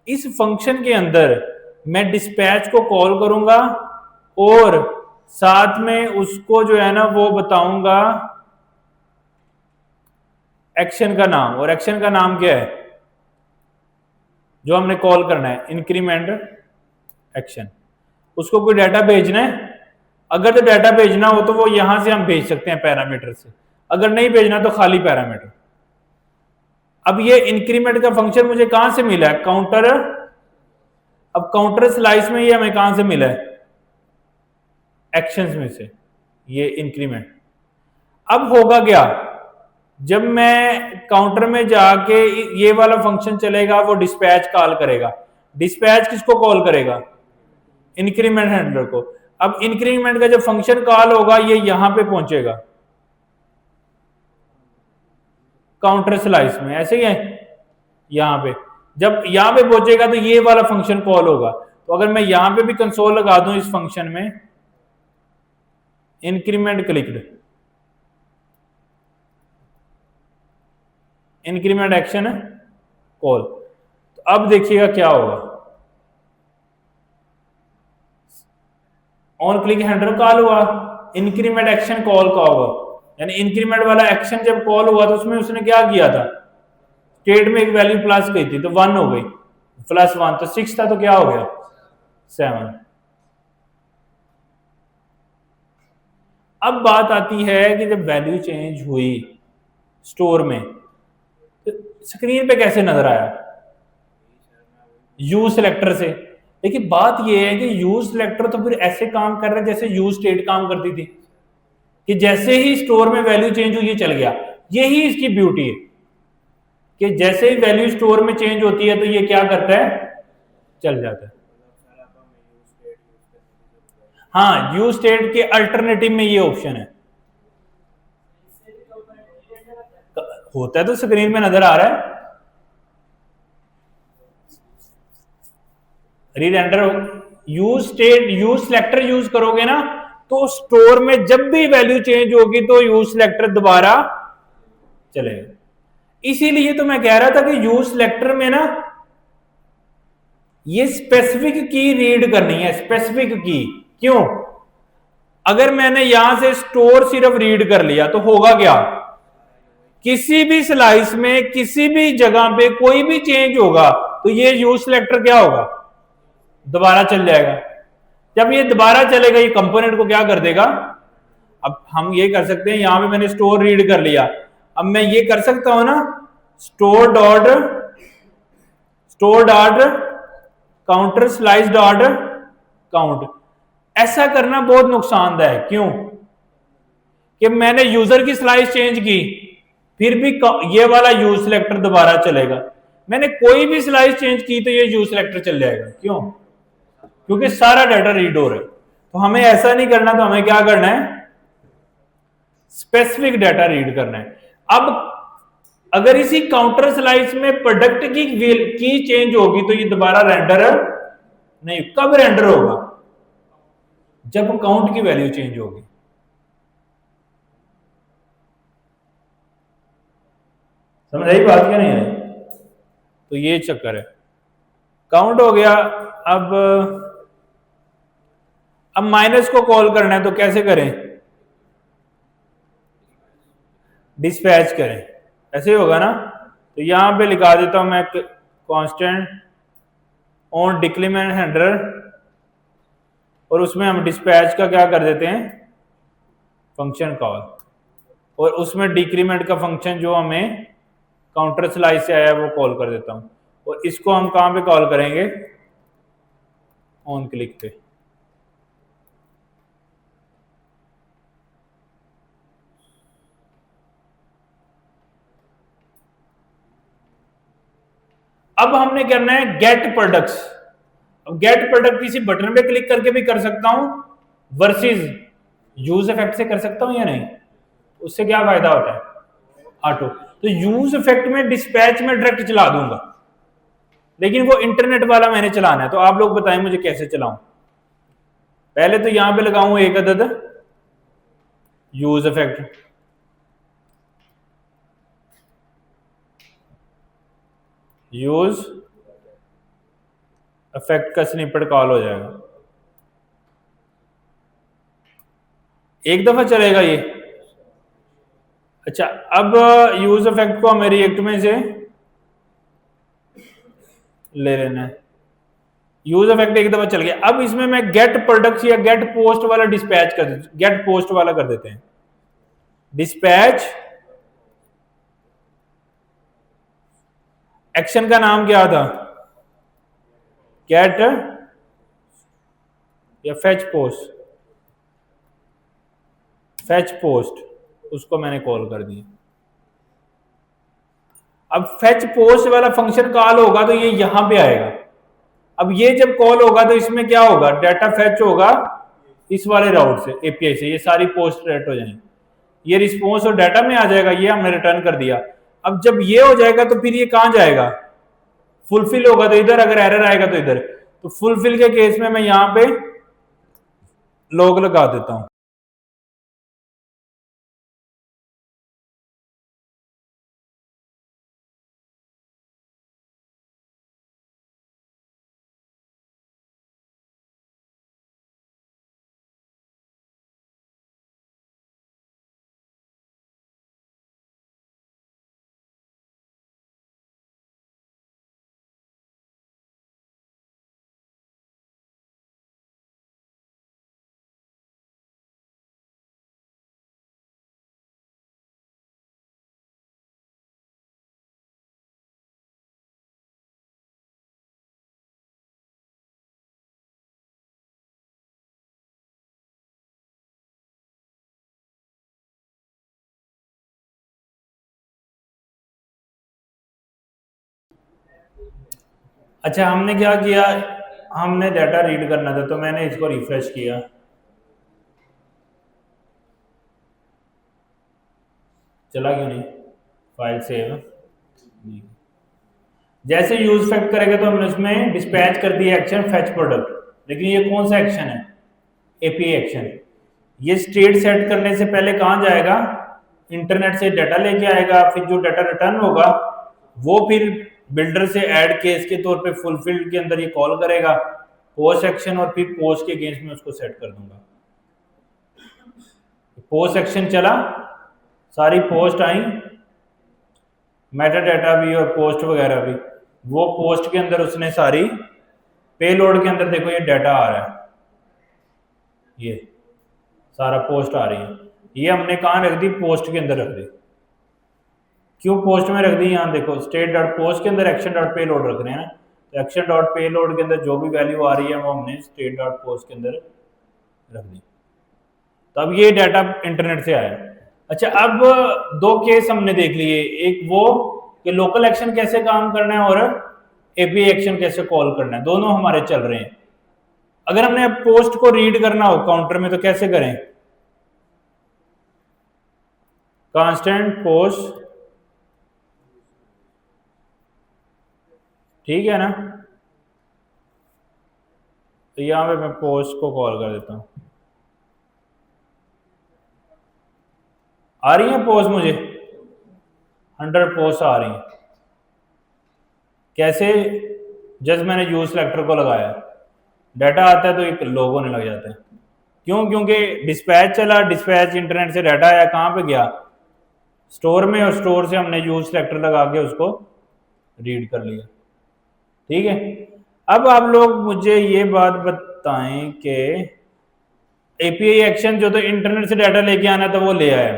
इस फंक्शन के अंदर मैं डिस्पैच को कॉल करूंगा और साथ में उसको जो है ना वो बताऊंगा एक्शन का नाम, और एक्शन का नाम क्या है जो हमने कॉल करना है? Increment action. उसको कोई डाटा भेजना है, अगर तो डाटा भेजना हो तो वो यहां से हम भेज सकते हैं पैरामीटर से, अगर नहीं भेजना तो खाली पैरामीटर। अब ये इंक्रीमेंट का फंक्शन मुझे कहां से मिला है? काउंटर। अब काउंटर स्लाइस में ये हमें कहां से मिला है? एक्शंस में से, ये इंक्रीमेंट। अब होगा क्या, जब मैं काउंटर में जाके ये वाला फंक्शन चलेगा, वो डिस्पैच कॉल करेगा। डिस्पैच किसको कॉल करेगा? इंक्रीमेंट हैंडलर को। अब इंक्रीमेंट का जब फंक्शन कॉल होगा ये यहां पे पहुंचेगा काउंटर स्लाइस में, ऐसे ही है यहां पे। जब यहां पे पहुंचेगा तो ये वाला फंक्शन कॉल होगा। तो अगर मैं यहां पे भी कंसोल लगा दूं इस फंक्शन में, increment clicked, increment action call, तो अब देखिएगा क्या होगा। ऑन क्लिक हैंडलर कॉल हुआ, इंक्रीमेंट एक्शन कॉल का होगा, यानी इंक्रीमेंट वाला एक्शन जब कॉल हुआ तो उसमें उसने क्या किया था? स्टेट में एक वैल्यू प्लस गई थी तो 1 हो गई, प्लस 1 तो 6 था तो क्या हो गया? 7। अब बात आती है कि जब वैल्यू चेंज हुई स्टोर में तो स्क्रीन पे कैसे नजर आया? यूज सिलेक्टर से। लेकिन बात यह है कि यूज सिलेक्टर तो फिर ऐसे काम कर रहा है जैसे यूज स्टेट काम करती थी, कि जैसे ही स्टोर में वैल्यू चेंज हुई ये चल गया। यही इसकी ब्यूटी है कि जैसे ही वैल्यू स्टोर में चेंज होती है तो ये क्या करता है? चल जाता है। हाँ, यूज स्टेट के अल्टरनेटिव में ये ऑप्शन है, होता है तो स्क्रीन में नजर आ रहा है। Re-render use state, use selector use करोगे ना तो स्टोर में जब भी वैल्यू चेंज होगी तो यूज सिलेक्टर दोबारा चलेगा। इसीलिए तो मैं कह रहा था कि यूज सिलेक्टर में ना ये स्पेसिफिक की रीड करनी है, स्पेसिफिक की। क्यों? अगर मैंने यहां से स्टोर सिर्फ रीड कर लिया तो होगा क्या, किसी भी स्लाइस में किसी भी जगह पे कोई भी चेंज होगा तो ये यूज सिलेक्टर क्या होगा, दोबारा चल जाएगा। जब ये दोबारा चलेगा ये कंपोनेंट को क्या कर देगा। अब हम ये कर सकते हैं, यहां पे मैंने स्टोर रीड कर लिया, अब मैं ये कर सकता हूं ना, store dot counter slice dot count. ऐसा करना बहुत नुकसानदायक है। क्यों? कि मैंने यूजर की स्लाइस चेंज की फिर भी ये वाला यूज सिलेक्टर दोबारा चलेगा, मैंने कोई भी स्लाइस चेंज की तो ये यूज सिलेक्टर चल जाएगा। क्यों? क्योंकि सारा डाटा रीड हो रहा है। तो हमें ऐसा नहीं करना, तो हमें क्या करना है, स्पेसिफिक डाटा रीड करना है। अब अगर इसी काउंटर स्लाइस में प्रोडक्ट की चेंज होगी तो ये दोबारा रेंडर नहीं। कब रेंडर होगा, जब काउंट की वैल्यू चेंज होगी। समझ आई बात क्या नहीं है? तो ये चक्कर है। काउंट हो गया। अब माइनस को कॉल करना है तो कैसे करें, डिस्पैच करें, ऐसे ही होगा ना। तो यहां पे लिखा देता हूं मैं कांस्टेंट ऑन डिक्रीमेंट हैंडलर, और उसमें हम डिस्पैच का क्या कर देते हैं, फंक्शन कॉल, और उसमें डिक्रीमेंट का फंक्शन जो हमें काउंटर स्लाइस से आया वो कॉल कर देता हूं। और इसको हम कहां पे कॉल करेंगे, ऑन क्लिक पे। अब हमने करना है गेट प्रोडक्ट्स। अब गेट प्रोडक्ट किसी बटन पे क्लिक करके भी कर सकता हूं, वर्सेस यूज इफेक्ट से कर सकता हूं या नहीं। उससे क्या फायदा होता है, ऑटो। तो यूज इफेक्ट में डिस्पैच में डायरेक्ट चला दूंगा, लेकिन वो इंटरनेट वाला मैंने चलाना है। तो आप लोग बताएं मुझे कैसे चलाऊं। पहले तो यहां पे लगाऊं एक अदद यूज इफेक्ट, यूज इफेक्ट का स्निपेट कॉल हो जाएगा, एक दफा चलेगा ये। अच्छा, अब यूज इफेक्ट को हमें रिएक्ट में से ले लेना है। यूज इफेक्ट एक दफा चल गया। अब इसमें मैं गेट प्रोडक्ट्स या गेट पोस्ट वाला डिस्पैच कर देते, गेट पोस्ट वाला कर देते हैं। डिस्पैच एक्शन का नाम क्या था, गेट या फेच पोस्ट, फेच पोस्ट, उसको मैंने कॉल कर दिया। अब फेच पोस्ट वाला फंक्शन कॉल होगा तो ये यहां पे आएगा। अब ये जब कॉल होगा तो इसमें क्या होगा, डाटा फेच होगा इस वाले राउट से, एपीआई से, ये सारी पोस्ट रेट हो जाएंगी, ये रिस्पॉन्स और डाटा में आ जाएगा, ये हमने रिटर्न कर दिया। अब जब ये हो जाएगा तो फिर ये कहां जाएगा, फुलफिल होगा तो इधर, अगर एरर आएगा तो इधर। तो फुलफिल के केस में मैं यहां पे लॉग लगा देता हूं। अच्छा, हमने क्या किया, हमने डाटा रीड करना था तो मैंने इसको रिफ्रेश किया, चला क्यों नहीं, फाइल सेव। जैसे यूज इफेक्ट करेगा तो हमने उसमें डिस्पैच कर दिया एक्शन फेच प्रोडक्ट, लेकिन ये कौन सा एक्शन है, एपीआई एक्शन। ये स्टेट सेट करने से पहले कहाँ जाएगा, इंटरनेट से डाटा लेके आएगा, फिर जो डाटा रिटर्न होगा वो फिर बिल्डर से ऐड केस के तौर पे फुलफिल्ड के अंदर ये कॉल करेगा पोस्ट एक्शन, और फिर पोस्ट के अगेंस्ट में उसको सेट कर दूंगा। पोस्ट एक्शन चला, सारी पोस्ट आई, मेटा डाटा भी और पोस्ट वगैरह भी, वो पोस्ट के अंदर उसने सारी पेलोड के अंदर देखो ये डाटा आ रहा है, ये सारा पोस्ट आ रही है, ये हमने कहाँ रख दी, पोस्ट के अंदर रख दी। क्यों पोस्ट में रख दी, यहाँ देखो स्टेट डॉट पोस्ट के अंदर एक्शन डॉट पे लोड रख रहे हैं, तो एक्शन डॉट पे लोड के अंदर जो भी वैल्यू आ रही है वो हमने स्टेट डॉट पोस्ट के अंदर रख दी। तो अब ये डाटा इंटरनेट से आया। अच्छा, अब दो केस हमने देख लिए, एक वो कि लोकल एक्शन कैसे काम करना है और एपीआई एक्शन कैसे कॉल करना है, दोनों हमारे चल रहे हैं। अगर हमने अब पोस्ट को रीड करना हो काउंटर में तो कैसे करें, कांस्टेंट पोस्ट, ठीक है ना, तो यहां पे मैं पोस्ट को कॉल कर देता हूं। आ रही है पोस्ट, मुझे 100 पोस्ट आ रही है। कैसे, जस्ट मैंने यूज सेलेक्टर को लगाया, डाटा आता है तो एक लोग होने लग जाते हैं। क्यों, क्योंकि डिस्पैच चला, डिस्पैच इंटरनेट से डाटा आया, कहाँ पे गया, स्टोर में, और स्टोर से हमने यूज सेलेक्टर लगा के उसको रीड कर लिया। ठीक है, अब आप लोग मुझे ये बात बताएं कि एपीआई एक्शन जो तो इंटरनेट से डाटा लेके आना था वो ले आया।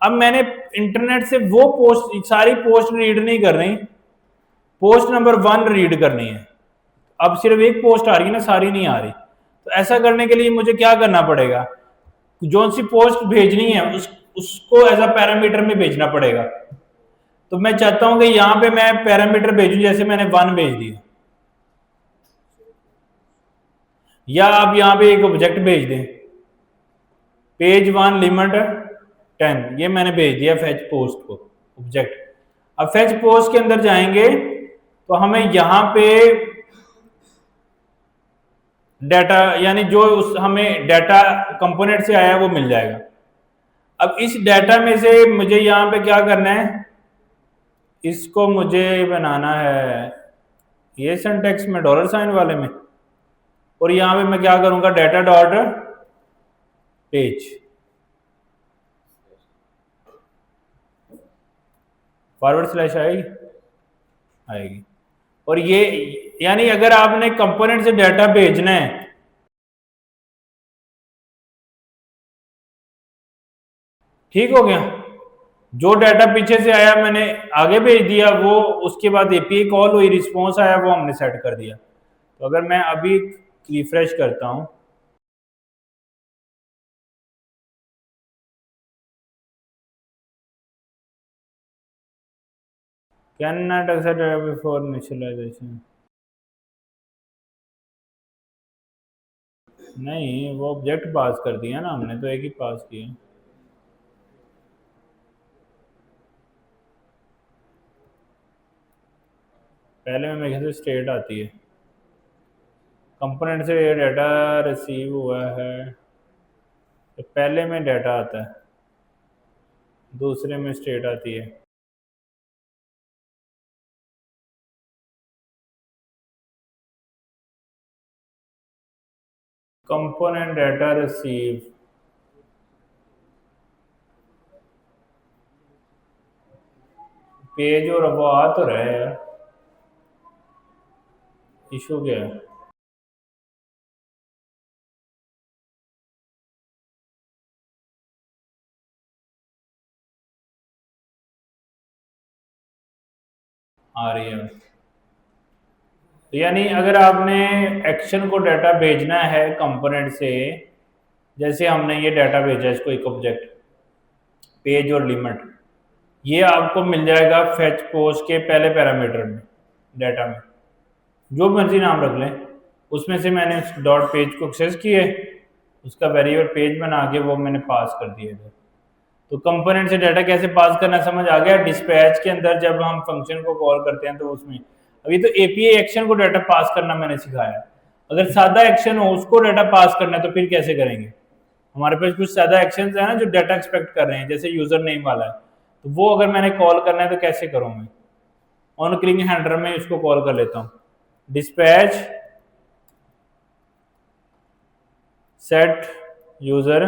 अब मैंने इंटरनेट से वो पोस्ट, सारी पोस्ट रीड नहीं कर रही, पोस्ट नंबर 1 रीड करनी है। अब सिर्फ एक पोस्ट आ रही है ना, सारी नहीं आ रही। तो ऐसा करने के लिए मुझे क्या करना पड़ेगा, जो सी पोस्ट भेजनी है उसको एज अ पैरामीटर में भेजना पड़ेगा। तो मैं चाहता हूं कि यहां पे मैं पैरामीटर भेजूं, जैसे मैंने 1 भेज दिया, या आप यहां पे एक ऑब्जेक्ट भेज दें, पेज 1 लिमिट 10, ये मैंने भेज दिया फेच पोस्ट को ऑब्जेक्ट। अब फेच पोस्ट के अंदर जाएंगे तो हमें यहां पे डाटा, यानी जो हमें डाटा कंपोनेंट से आया वो मिल जाएगा। अब इस डाटा में से मुझे यहां पे क्या करना है, इसको मुझे बनाना है ये सिंटैक्स में $साइन वाले में, और यहां पे मैं क्या करूंगा, data dot page, forward slash आएगी। और ये यानी अगर आपने कंपोनेंट से डाटा भेजना है, ठीक हो गया, जो डाटा पीछे से आया मैंने आगे भेज दिया, वो उसके बाद एपीआई कॉल हुई, रिस्पॉन्स आया, वो हमने सेट कर दिया। तो अगर मैं अभी रिफ्रेश करता हूं, can not except before initialization, नहीं वो ऑब्जेक्ट पास कर दिया ना हमने, तो एक ही पास किया। पहले में मेरे ख्याल से स्टेट आती है, कंपोनेंट से डाटा रिसीव हुआ है तो पहले में डाटा आता है, दूसरे में स्टेट आती है। कंपोनेंट डाटा रिसीव, पेज और वो आ तो रहा है यार, इशू क्या है, आ रही है। यानी अगर आपने एक्शन को डाटा भेजना है कंपोनेंट से, जैसे हमने ये डाटा भेजा इसको, एक ऑब्जेक्ट पेज और लिमिट, ये आपको मिल जाएगा फेच पोस्ट के पहले पैरामीटर में, डाटा में जो मर्जी नाम रख लें, उसमें से मैंने उस डॉट पेज को एक्सेस किए, उसका वेरिएबल पेज बना के वो मैंने पास कर दिया था। तो कंपोनेंट से डाटा कैसे पास करना समझ आ गया। डिस्पैच के अंदर जब हम फंक्शन को कॉल करते हैं तो उसमें अभी तो एपीआई एक्शन को डाटा पास करना मैंने सिखाया, अगर सादा एक्शन हो उसको डाटा पास करना है तो फिर कैसे करेंगे। हमारे पास कुछ ज़्यादा एक्शंस है ना जो डाटा एक्सपेक्ट कर रहे हैं, जैसे यूजर नेम वाला है, तो वो अगर मैंने कॉल करना है तो कैसे करूँ मैं? ऑन क्लिक हैंडलर में उसको कॉल कर लेता हूँ, डिस्पैच सेट यूजर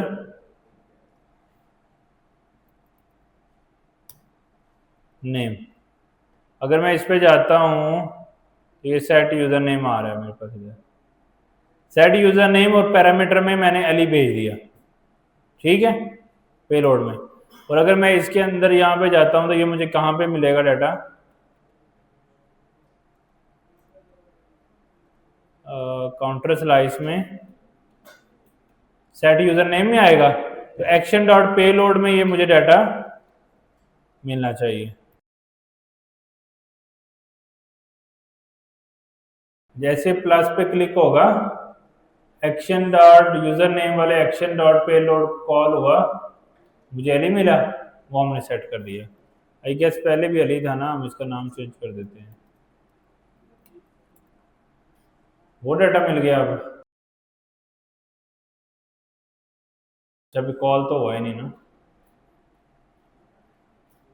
नेम। अगर मैं इस पे जाता हूँ तो ये सेट यूजर नेम आ रहा है मेरे पास इधर, सेट यूजर नेम, और पैरामीटर में मैंने एली भेज दिया, ठीक है, पेलोड में। और अगर मैं इसके अंदर यहाँ पे जाता हूँ तो ये मुझे कहाँ पे मिलेगा डाटा? काउंटर स्लाइस में सेट यूजर नेम में आएगा, तो एक्शन डॉट पेलोड में ये मुझे डाटा मिलना चाहिए। जैसे प्लस पे क्लिक होगा, एक्शन डॉट यूजर नेम वाले एक्शन डॉट पेलोड कॉल हुआ, मुझे अली मिला, वो हमने सेट कर दिया। आई गेस पहले भी अली था ना, हम इसका नाम चेंज कर देते हैं, वो डाटा मिल गया। अब जब कॉल तो हुआ ही नहीं ना,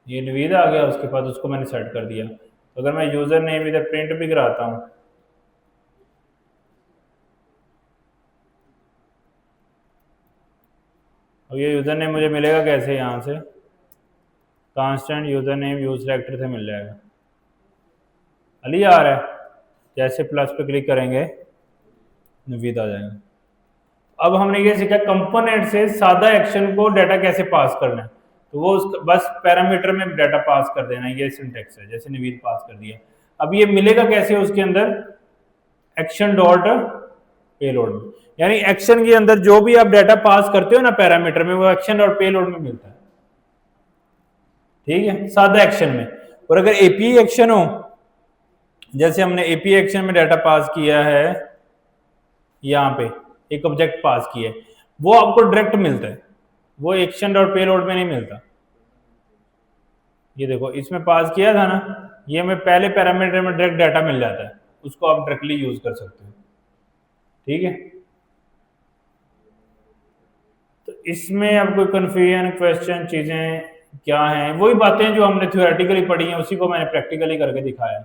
ये नवीद आ गया, उसके बाद उसको मैंने सेट कर दिया। तो अगर मैं यूजर नेम इधर प्रिंट भी कराता हूँ, अब ये यूजर नेम मुझे मिलेगा कैसे? यहाँ से constant user name use selector से मिल जाएगा, अली आ रहा है, जैसे प्लस पे क्लिक करेंगे नवीद आ जाएगा। अब हमने ये सीखा कंपोनेंट से सादा एक्शन को डाटा कैसे पास करना है, तो वो बस पैरामीटर में डाटा पास कर देना, ये सिंटेक्स है, जैसे नवीद पास कर दिया। अब ये मिलेगा कैसे उसके अंदर? एक्शन डॉट पेलोड में, यानी एक्शन के अंदर जो भी आप डाटा पास करते हो ना पैरामीटर में, वो एक्शन डॉट पेलोड में मिलता है, ठीक है, सादा एक्शन में। और अगर एपीआई एक्शन हो, जैसे हमने एपीआई एक्शन में डाटा पास किया है, यहाँ पे एक ऑब्जेक्ट पास किया है, वो आपको डायरेक्ट मिलता है, वो एक्शन डॉट पेलोड में नहीं मिलता। ये देखो इसमें पास किया था ना, ये हमें पहले पैरामीटर में डायरेक्ट डाटा मिल जाता है, उसको आप डायरेक्टली यूज कर सकते हो, ठीक है। तो इसमें अब कोई कन्फ्यूजन, क्वेश्चन, चीजें क्या हैं? वही बातें जो हमने थ्योरेटिकली पढ़ी हैं, उसी को मैंने प्रैक्टिकली करके दिखाया।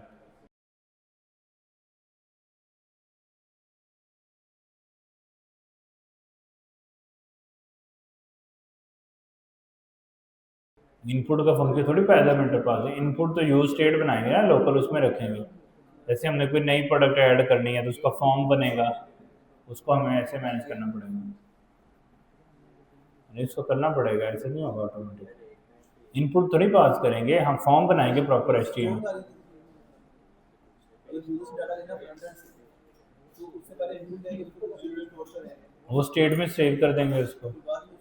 इनपुट का फंक्शन थोड़ी पैरामीटर पास है, इनपुट तो यूज स्टेट बनाएंगे ना, लोकल उसमें रखेंगे। जैसे हमने कोई नई प्रोडक्ट ऐड करनी है तो उसका फॉर्म बनेगा, उसको हमें ऐसे मैनेज करना पड़ेगा, इसको करना पड़ेगा, ऐसे नहीं होगा ऑटोमेटिक। इनपुट तो नहीं पास करेंगे हम, फॉर्म बनाएंगे प्रॉपर एचटीएमएल। वो स्टेट में सेव कर देंगे उसको,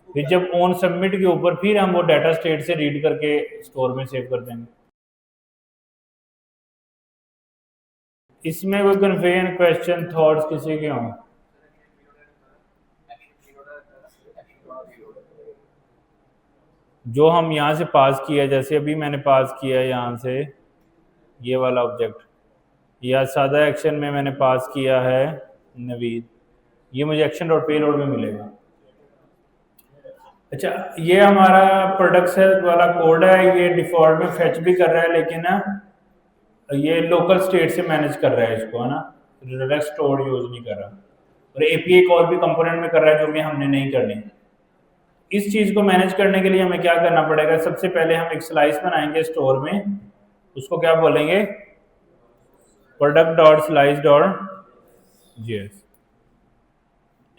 फिर जब ऑन सबमिट के ऊपर फिर हम वो डाटा स्टेट से रीड करके स्टोर में सेव कर देंगे। इसमें कोई कन्फ्यूजन, क्वेश्चन, थॉट्स किसी के हों? जो हम यहाँ से पास किया, जैसे अभी मैंने पास किया यहाँ से ये वाला ऑब्जेक्ट, या सादा एक्शन में मैंने पास किया है नवीद, ये मुझे एक्शन डॉट पेलोड में मिलेगा। अच्छा, ये हमारा प्रोडक्ट वाला कोड है, ये डिफॉल्ट में फेच भी कर रहा है, लेकिन ना ये लोकल स्टेट से मैनेज कर रहा है इसको, है ना, डायरेक्ट स्टोर यूज नहीं कर रहा, और एपीआई कॉल भी कंपोनेंट में कर रहा है, जो कि हमने नहीं करनी। इस चीज को मैनेज करने के लिए हमें क्या करना पड़ेगा? सबसे पहले हम एक स्लाइस बनाएंगे स्टोर में, उसको क्या बोलेंगे? Product dot slice dot JS,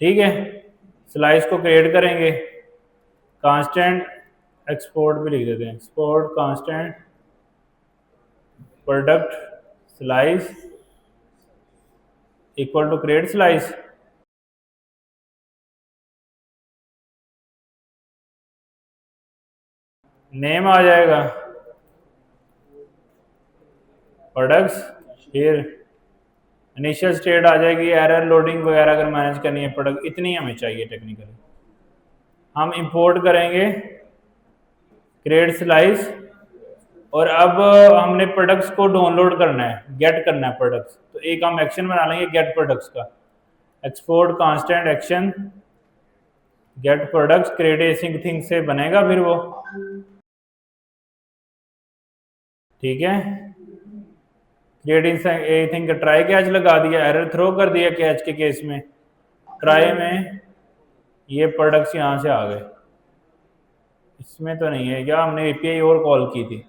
ठीक है। स्लाइस को क्रिएट करेंगे, कांस्टेंट एक्सपोर्ट भी लिख देते हैं, export constant product slice equal to create slice, name आ जाएगा प्रोडक्ट्स, फिर इनिशियल स्टेट आ जाएगी, एरर लोडिंग वगैरह अगर मैनेज करनी है प्रोडक्ट, इतनी हमें चाहिए टेक्निकली। हम इंपोर्ट करेंगे क्रिएट स्लाइस, और अब हमने प्रोडक्ट्स को डाउनलोड करना है, गेट करना है प्रोडक्ट्स, तो एक हम एक्शन बना लेंगे गेट प्रोडक्ट्स का, export constant action get products create async thing से बनेगा फिर वो, ठीक है। क्रिएट एथिंग का ट्राई कैच लगा दिया, एरर थ्रो कर दिया कैच के केस में, ट्राई में ये प्रोडक्ट्स यहाँ से आ गए। इसमें तो नहीं है क्या, हमने एपीआई और कॉल की थी,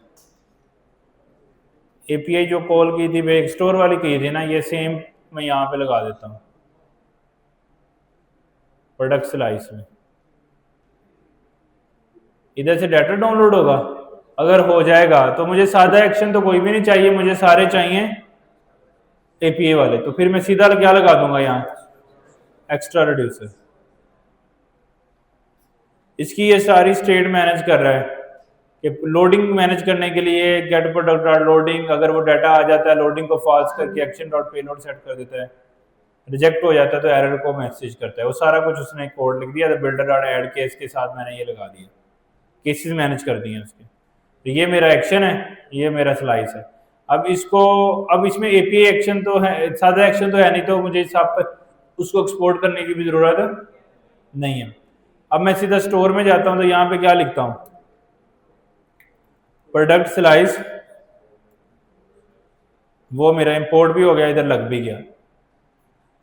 एपीआई जो कॉल की थी वे एक स्टोर वाली की थी ना, ये सेम मैं यहाँ पे लगा देता हूँ प्रोडक्ट स्लाइस में। इधर से डाटा डाउनलोड होगा, अगर हो जाएगा तो मुझे सादा एक्शन तो कोई भी नहीं चाहिए, मुझे सारे चाहिए एपीआई वाले। तो फिर मैं सीधा क्या लगा दूंगा यहाँ, एक्स्ट्रा रिड्यूसर। इसकी ये सारी स्टेट मैनेज कर रहा है कि लोडिंग मैनेज करने के लिए गेट प्रोडक्ट डॉट लोडिंग, अगर वो डाटा आ जाता है लोडिंग को फॉल्स करके एक्शन डॉट पेलोड सेट कर देता है, रिजेक्ट हो जाता है तो एरर को मैसेज करता है, वो सारा कुछ उसने कोड लिख दिया। तो बिल्डर डॉट ऐड केस के साथ मैंने ये लगा दिया, केसेस मैनेज कर दिए उसके। तो ये मेरा एक्शन है, ये मेरा स्लाइस है। अब इसको, अब इसमें एपीआई एक्शन तो है, सादा एक्शन तो है नहीं, तो मुझे उसको एक्सपोर्ट करने की भी जरूरत नहीं है। अब मैं सीधा स्टोर में जाता हूं, तो यहाँ पे क्या लिखता हूं, प्रोडक्ट स्लाइस, वो मेरा इंपोर्ट भी हो गया, इधर लग भी गया।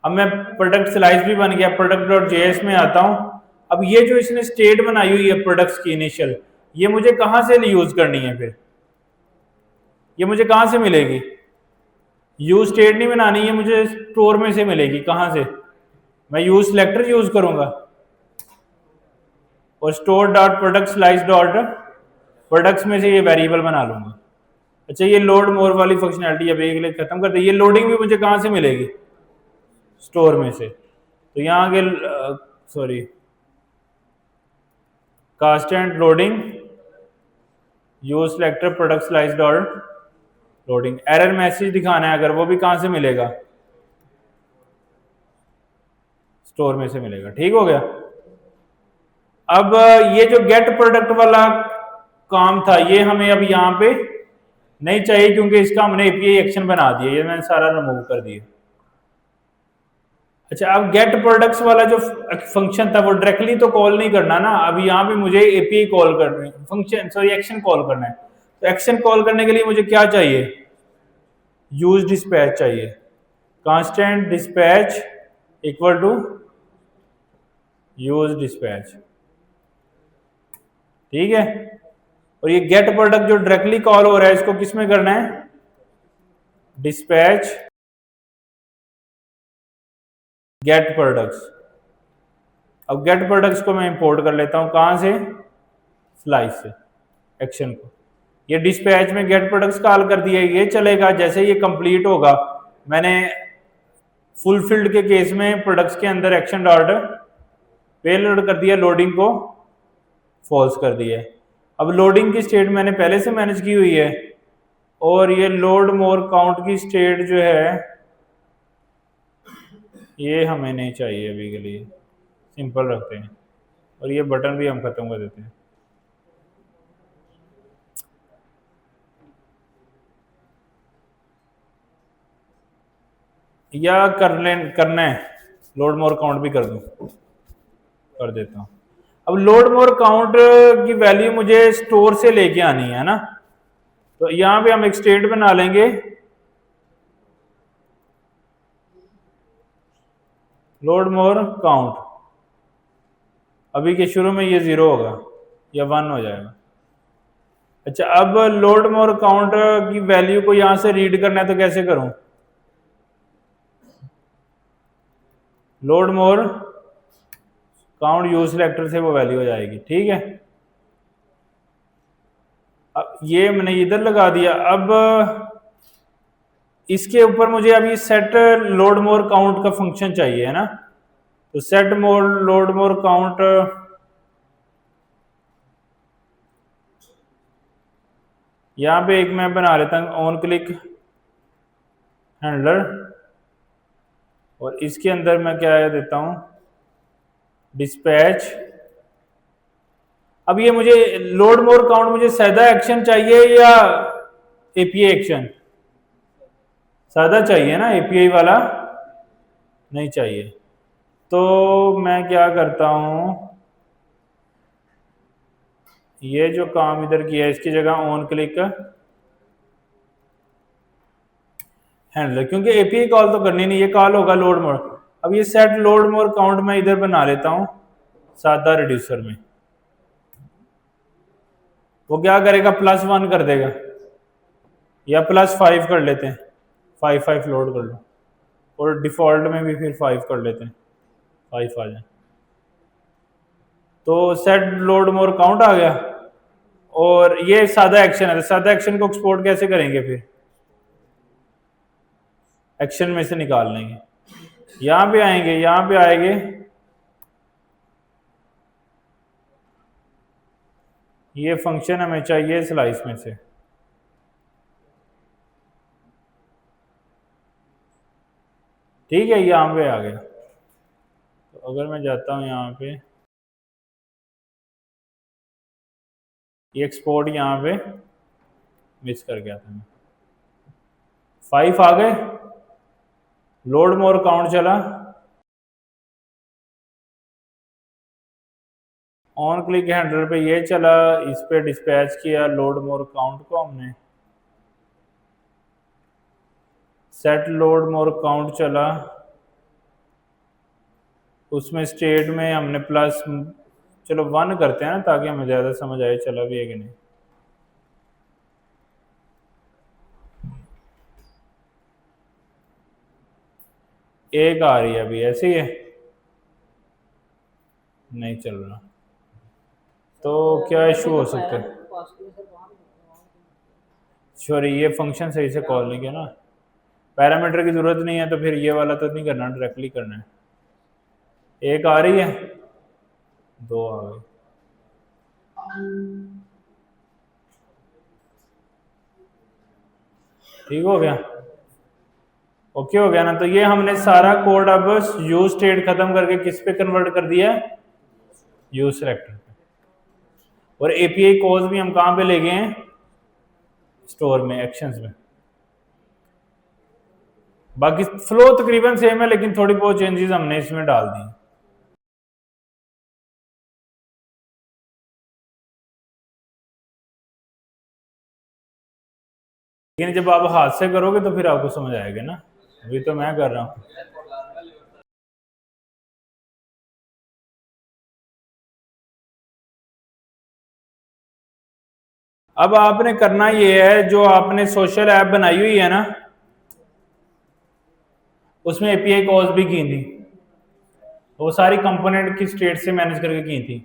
अब मैं प्रोडक्ट स्लाइस भी बन गया, प्रोडक्ट डॉट जेएस में आता हूं। अब ये जो इसने स्टेट बनाई हुई है प्रोडक्ट्स की इनिशियल, ये मुझे कहां से यूज करनी है, फिर ये मुझे कहां से मिलेगी, यूज स्टेट नहीं बनानी है मुझे, स्टोर में से मिलेगी। कहां से, मैं यूज सिलेक्टर यूज करूंगा और store dot product slice dot products में से ये वेरिएबल बना लूंगा। अच्छा, ये लोड मोर वाली फंक्शनैलिटी अब एक लेकर खत्म कर दी। ये लोडिंग भी मुझे कहां से मिलेगी, स्टोर में से। तो यहाँ आगे sorry, constant loading use selector product slice dot loading, error message दिखाना है अगर, वो भी कहां से मिलेगा, स्टोर में से मिलेगा। ठीक हो गया। अब ये जो गेट प्रोडक्ट वाला काम था, ये हमें अब यहाँ पे नहीं चाहिए, क्योंकि इसका हमने एपीआई एक्शन बना दिया, ये मैंने सारा रिमूव कर दिया। अच्छा, अब गेट प्रोडक्ट्स वाला जो फंक्शन था वो डायरेक्टली तो कॉल नहीं करना ना, अब यहाँ पे मुझे एपीआई कॉल करना है, फंक्शन सॉरी एक्शन कॉल करना है। तो एक्शन कॉल करने के लिए मुझे क्या चाहिए, यूज डिस्पैच चाहिए, constant dispatch equal to use dispatch, ठीक है। और ये गेट प्रोडक्ट जो डायरेक्टली कॉल हो रहा है, इसको किस में करना है, डिस्पैच गेट प्रोडक्ट्स। अब गेट प्रोडक्ट्स को मैं इंपोर्ट कर लेता हूं, कहां से, स्लाइस से, एक्शन को। ये डिस्पैच में गेट प्रोडक्ट्स कॉल कर दिया, ये चलेगा। जैसे ये कंप्लीट होगा, मैंने फुलफिल्ड के केस में प्रोडक्ट्स के अंदर एक्शन डॉट पेलोड कर दिया, लोडिंग को फॉल्स कर दिया। अब लोडिंग की स्टेट मैंने पहले से मैनेज की हुई है, और ये लोड मोर काउंट की स्टेट जो है ये हमें नहीं चाहिए अभी के लिए, सिंपल रखते हैं। और ये बटन भी हम खत्म कर देते हैं। या करना है लोड मोर काउंट भी कर दूं, कर देता हूं। अब लोड मोर काउंट की वैल्यू मुझे स्टोर से लेके आनी है ना, तो यहां पे हम एक स्टेट बना लेंगे, लोड मोर काउंट। अभी के शुरू में ये 0 होगा या 1 हो जाएगा। अच्छा, अब लोड मोर काउंट की वैल्यू को यहां से रीड करना है, तो कैसे करूं, लोड मोर काउंट यूज सिलेक्टर से वो वैल्यू हो जाएगी, ठीक है। अब ये मैंने इधर लगा दिया। अब इसके ऊपर मुझे अभी सेट लोड मोर काउंट का फंक्शन चाहिए, है ना। तो सेट मोर लोड मोर काउंट, यहां पे एक मैं बना लेता हूं ऑन क्लिक हैंडलर, और इसके अंदर मैं क्या देता हूं, डिस्पैच। अब ये मुझे लोड मोर काउंट मुझे सादा एक्शन चाहिए या एपीआई एक्शन, सादा चाहिए ना, एपीआई वाला नहीं चाहिए। तो मैं क्या करता हूं, ये जो काम इधर किया है इसकी जगह ऑन क्लिक हैंडलर, क्योंकि एपीआई कॉल तो करनी नहीं, ये कॉल होगा लोड मोड। अब ये सेट लोड मोड काउंट मैं इधर बना लेता हूं सादा रिड्यूसर में। वो क्या करेगा, +1 कर देगा, या +5 कर लेते हैं, 5 लोड कर लो, और डिफॉल्ट में भी फिर 5 कर लेते हैं, 5 आ जाए। तो सेट लोड मोर काउंट आ गया। और ये सादा एक्शन है, तो सादा एक्शन को एक्सपोर्ट कैसे करेंगे, फिर एक्शन में से निकाल लेंगे, यहां पे आएंगे, यहां पे आएंगे, ये फंक्शन हमें चाहिए स्लाइस में से, ठीक है, यहाँ पे आ गया। तो अगर मैं जाता हूँ यहाँ पे, ये एक्सपोर्ट यहाँ पे मिस कर गया था मैं, 5 आ गए, लोड मोर काउंट चला, ऑन क्लिक हैंडलर पे ये चला, इस पे डिस्पैच किया लोड मोर काउंट को हमने, सेट लोड मोर काउंट चला, उसमें स्टेट में हमने प्लस, चलो 1 करते हैं ना ताकि हमें ज़्यादा समझ आए चला भी है कि नहीं। एक आ रही है अभी, ऐसे ही है, नहीं चल रहा, तो क्या इशू हो सकता है, सॉरी ये फंक्शन सही से कॉल नहीं किया ना, पैरामीटर की ज़रूरत नहीं है, तो फिर ये वाला तो नहीं करना, डायरेक्टली करना है। एक आ रही है, 2 आ गई, ठीक हो गया, ओके हो गया ना। तो ये हमने सारा कोड अब यूज स्टेट खत्म करके किस पे कन्वर्ट कर दिया है, यूज सेलेक्टर पे। और एपीआई कॉल्स भी हम कहां पे ले गए हैं, स्टोर में, एक्शंस में। बाकी फ्लो तकरीबन सेम है, लेकिन थोड़ी बहुत चेंजेस हमने इसमें डाल दी। लेकिन जब आप हाथ से करोगे तो फिर आपको समझ आएगा ना, अभी तो मैं कर रहा हूँ। अब आपने करना ये है, जो आपने सोशल ऐप बनाई हुई है ना, उसमें एपीआई कॉल्स भी की थी, वो सारी कंपोनेंट की स्टेट से मैनेज करके की थी,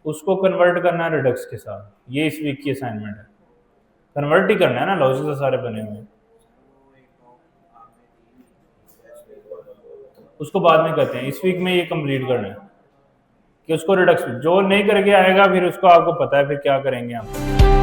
उसको कन्वर्ट करना है रिडक्स के साथ। ये इस वीक की असाइनमेंट है, कन्वर्ट ही करना है ना, लॉजिक तो सारे बने हुए हैं, उसको बाद में करते हैं, इस वीक में ये कंप्लीट करना है कि उसको रिडक्स, जो नहीं करके आएगा फिर उसको आपको पता है फिर क्या करेंगे आप।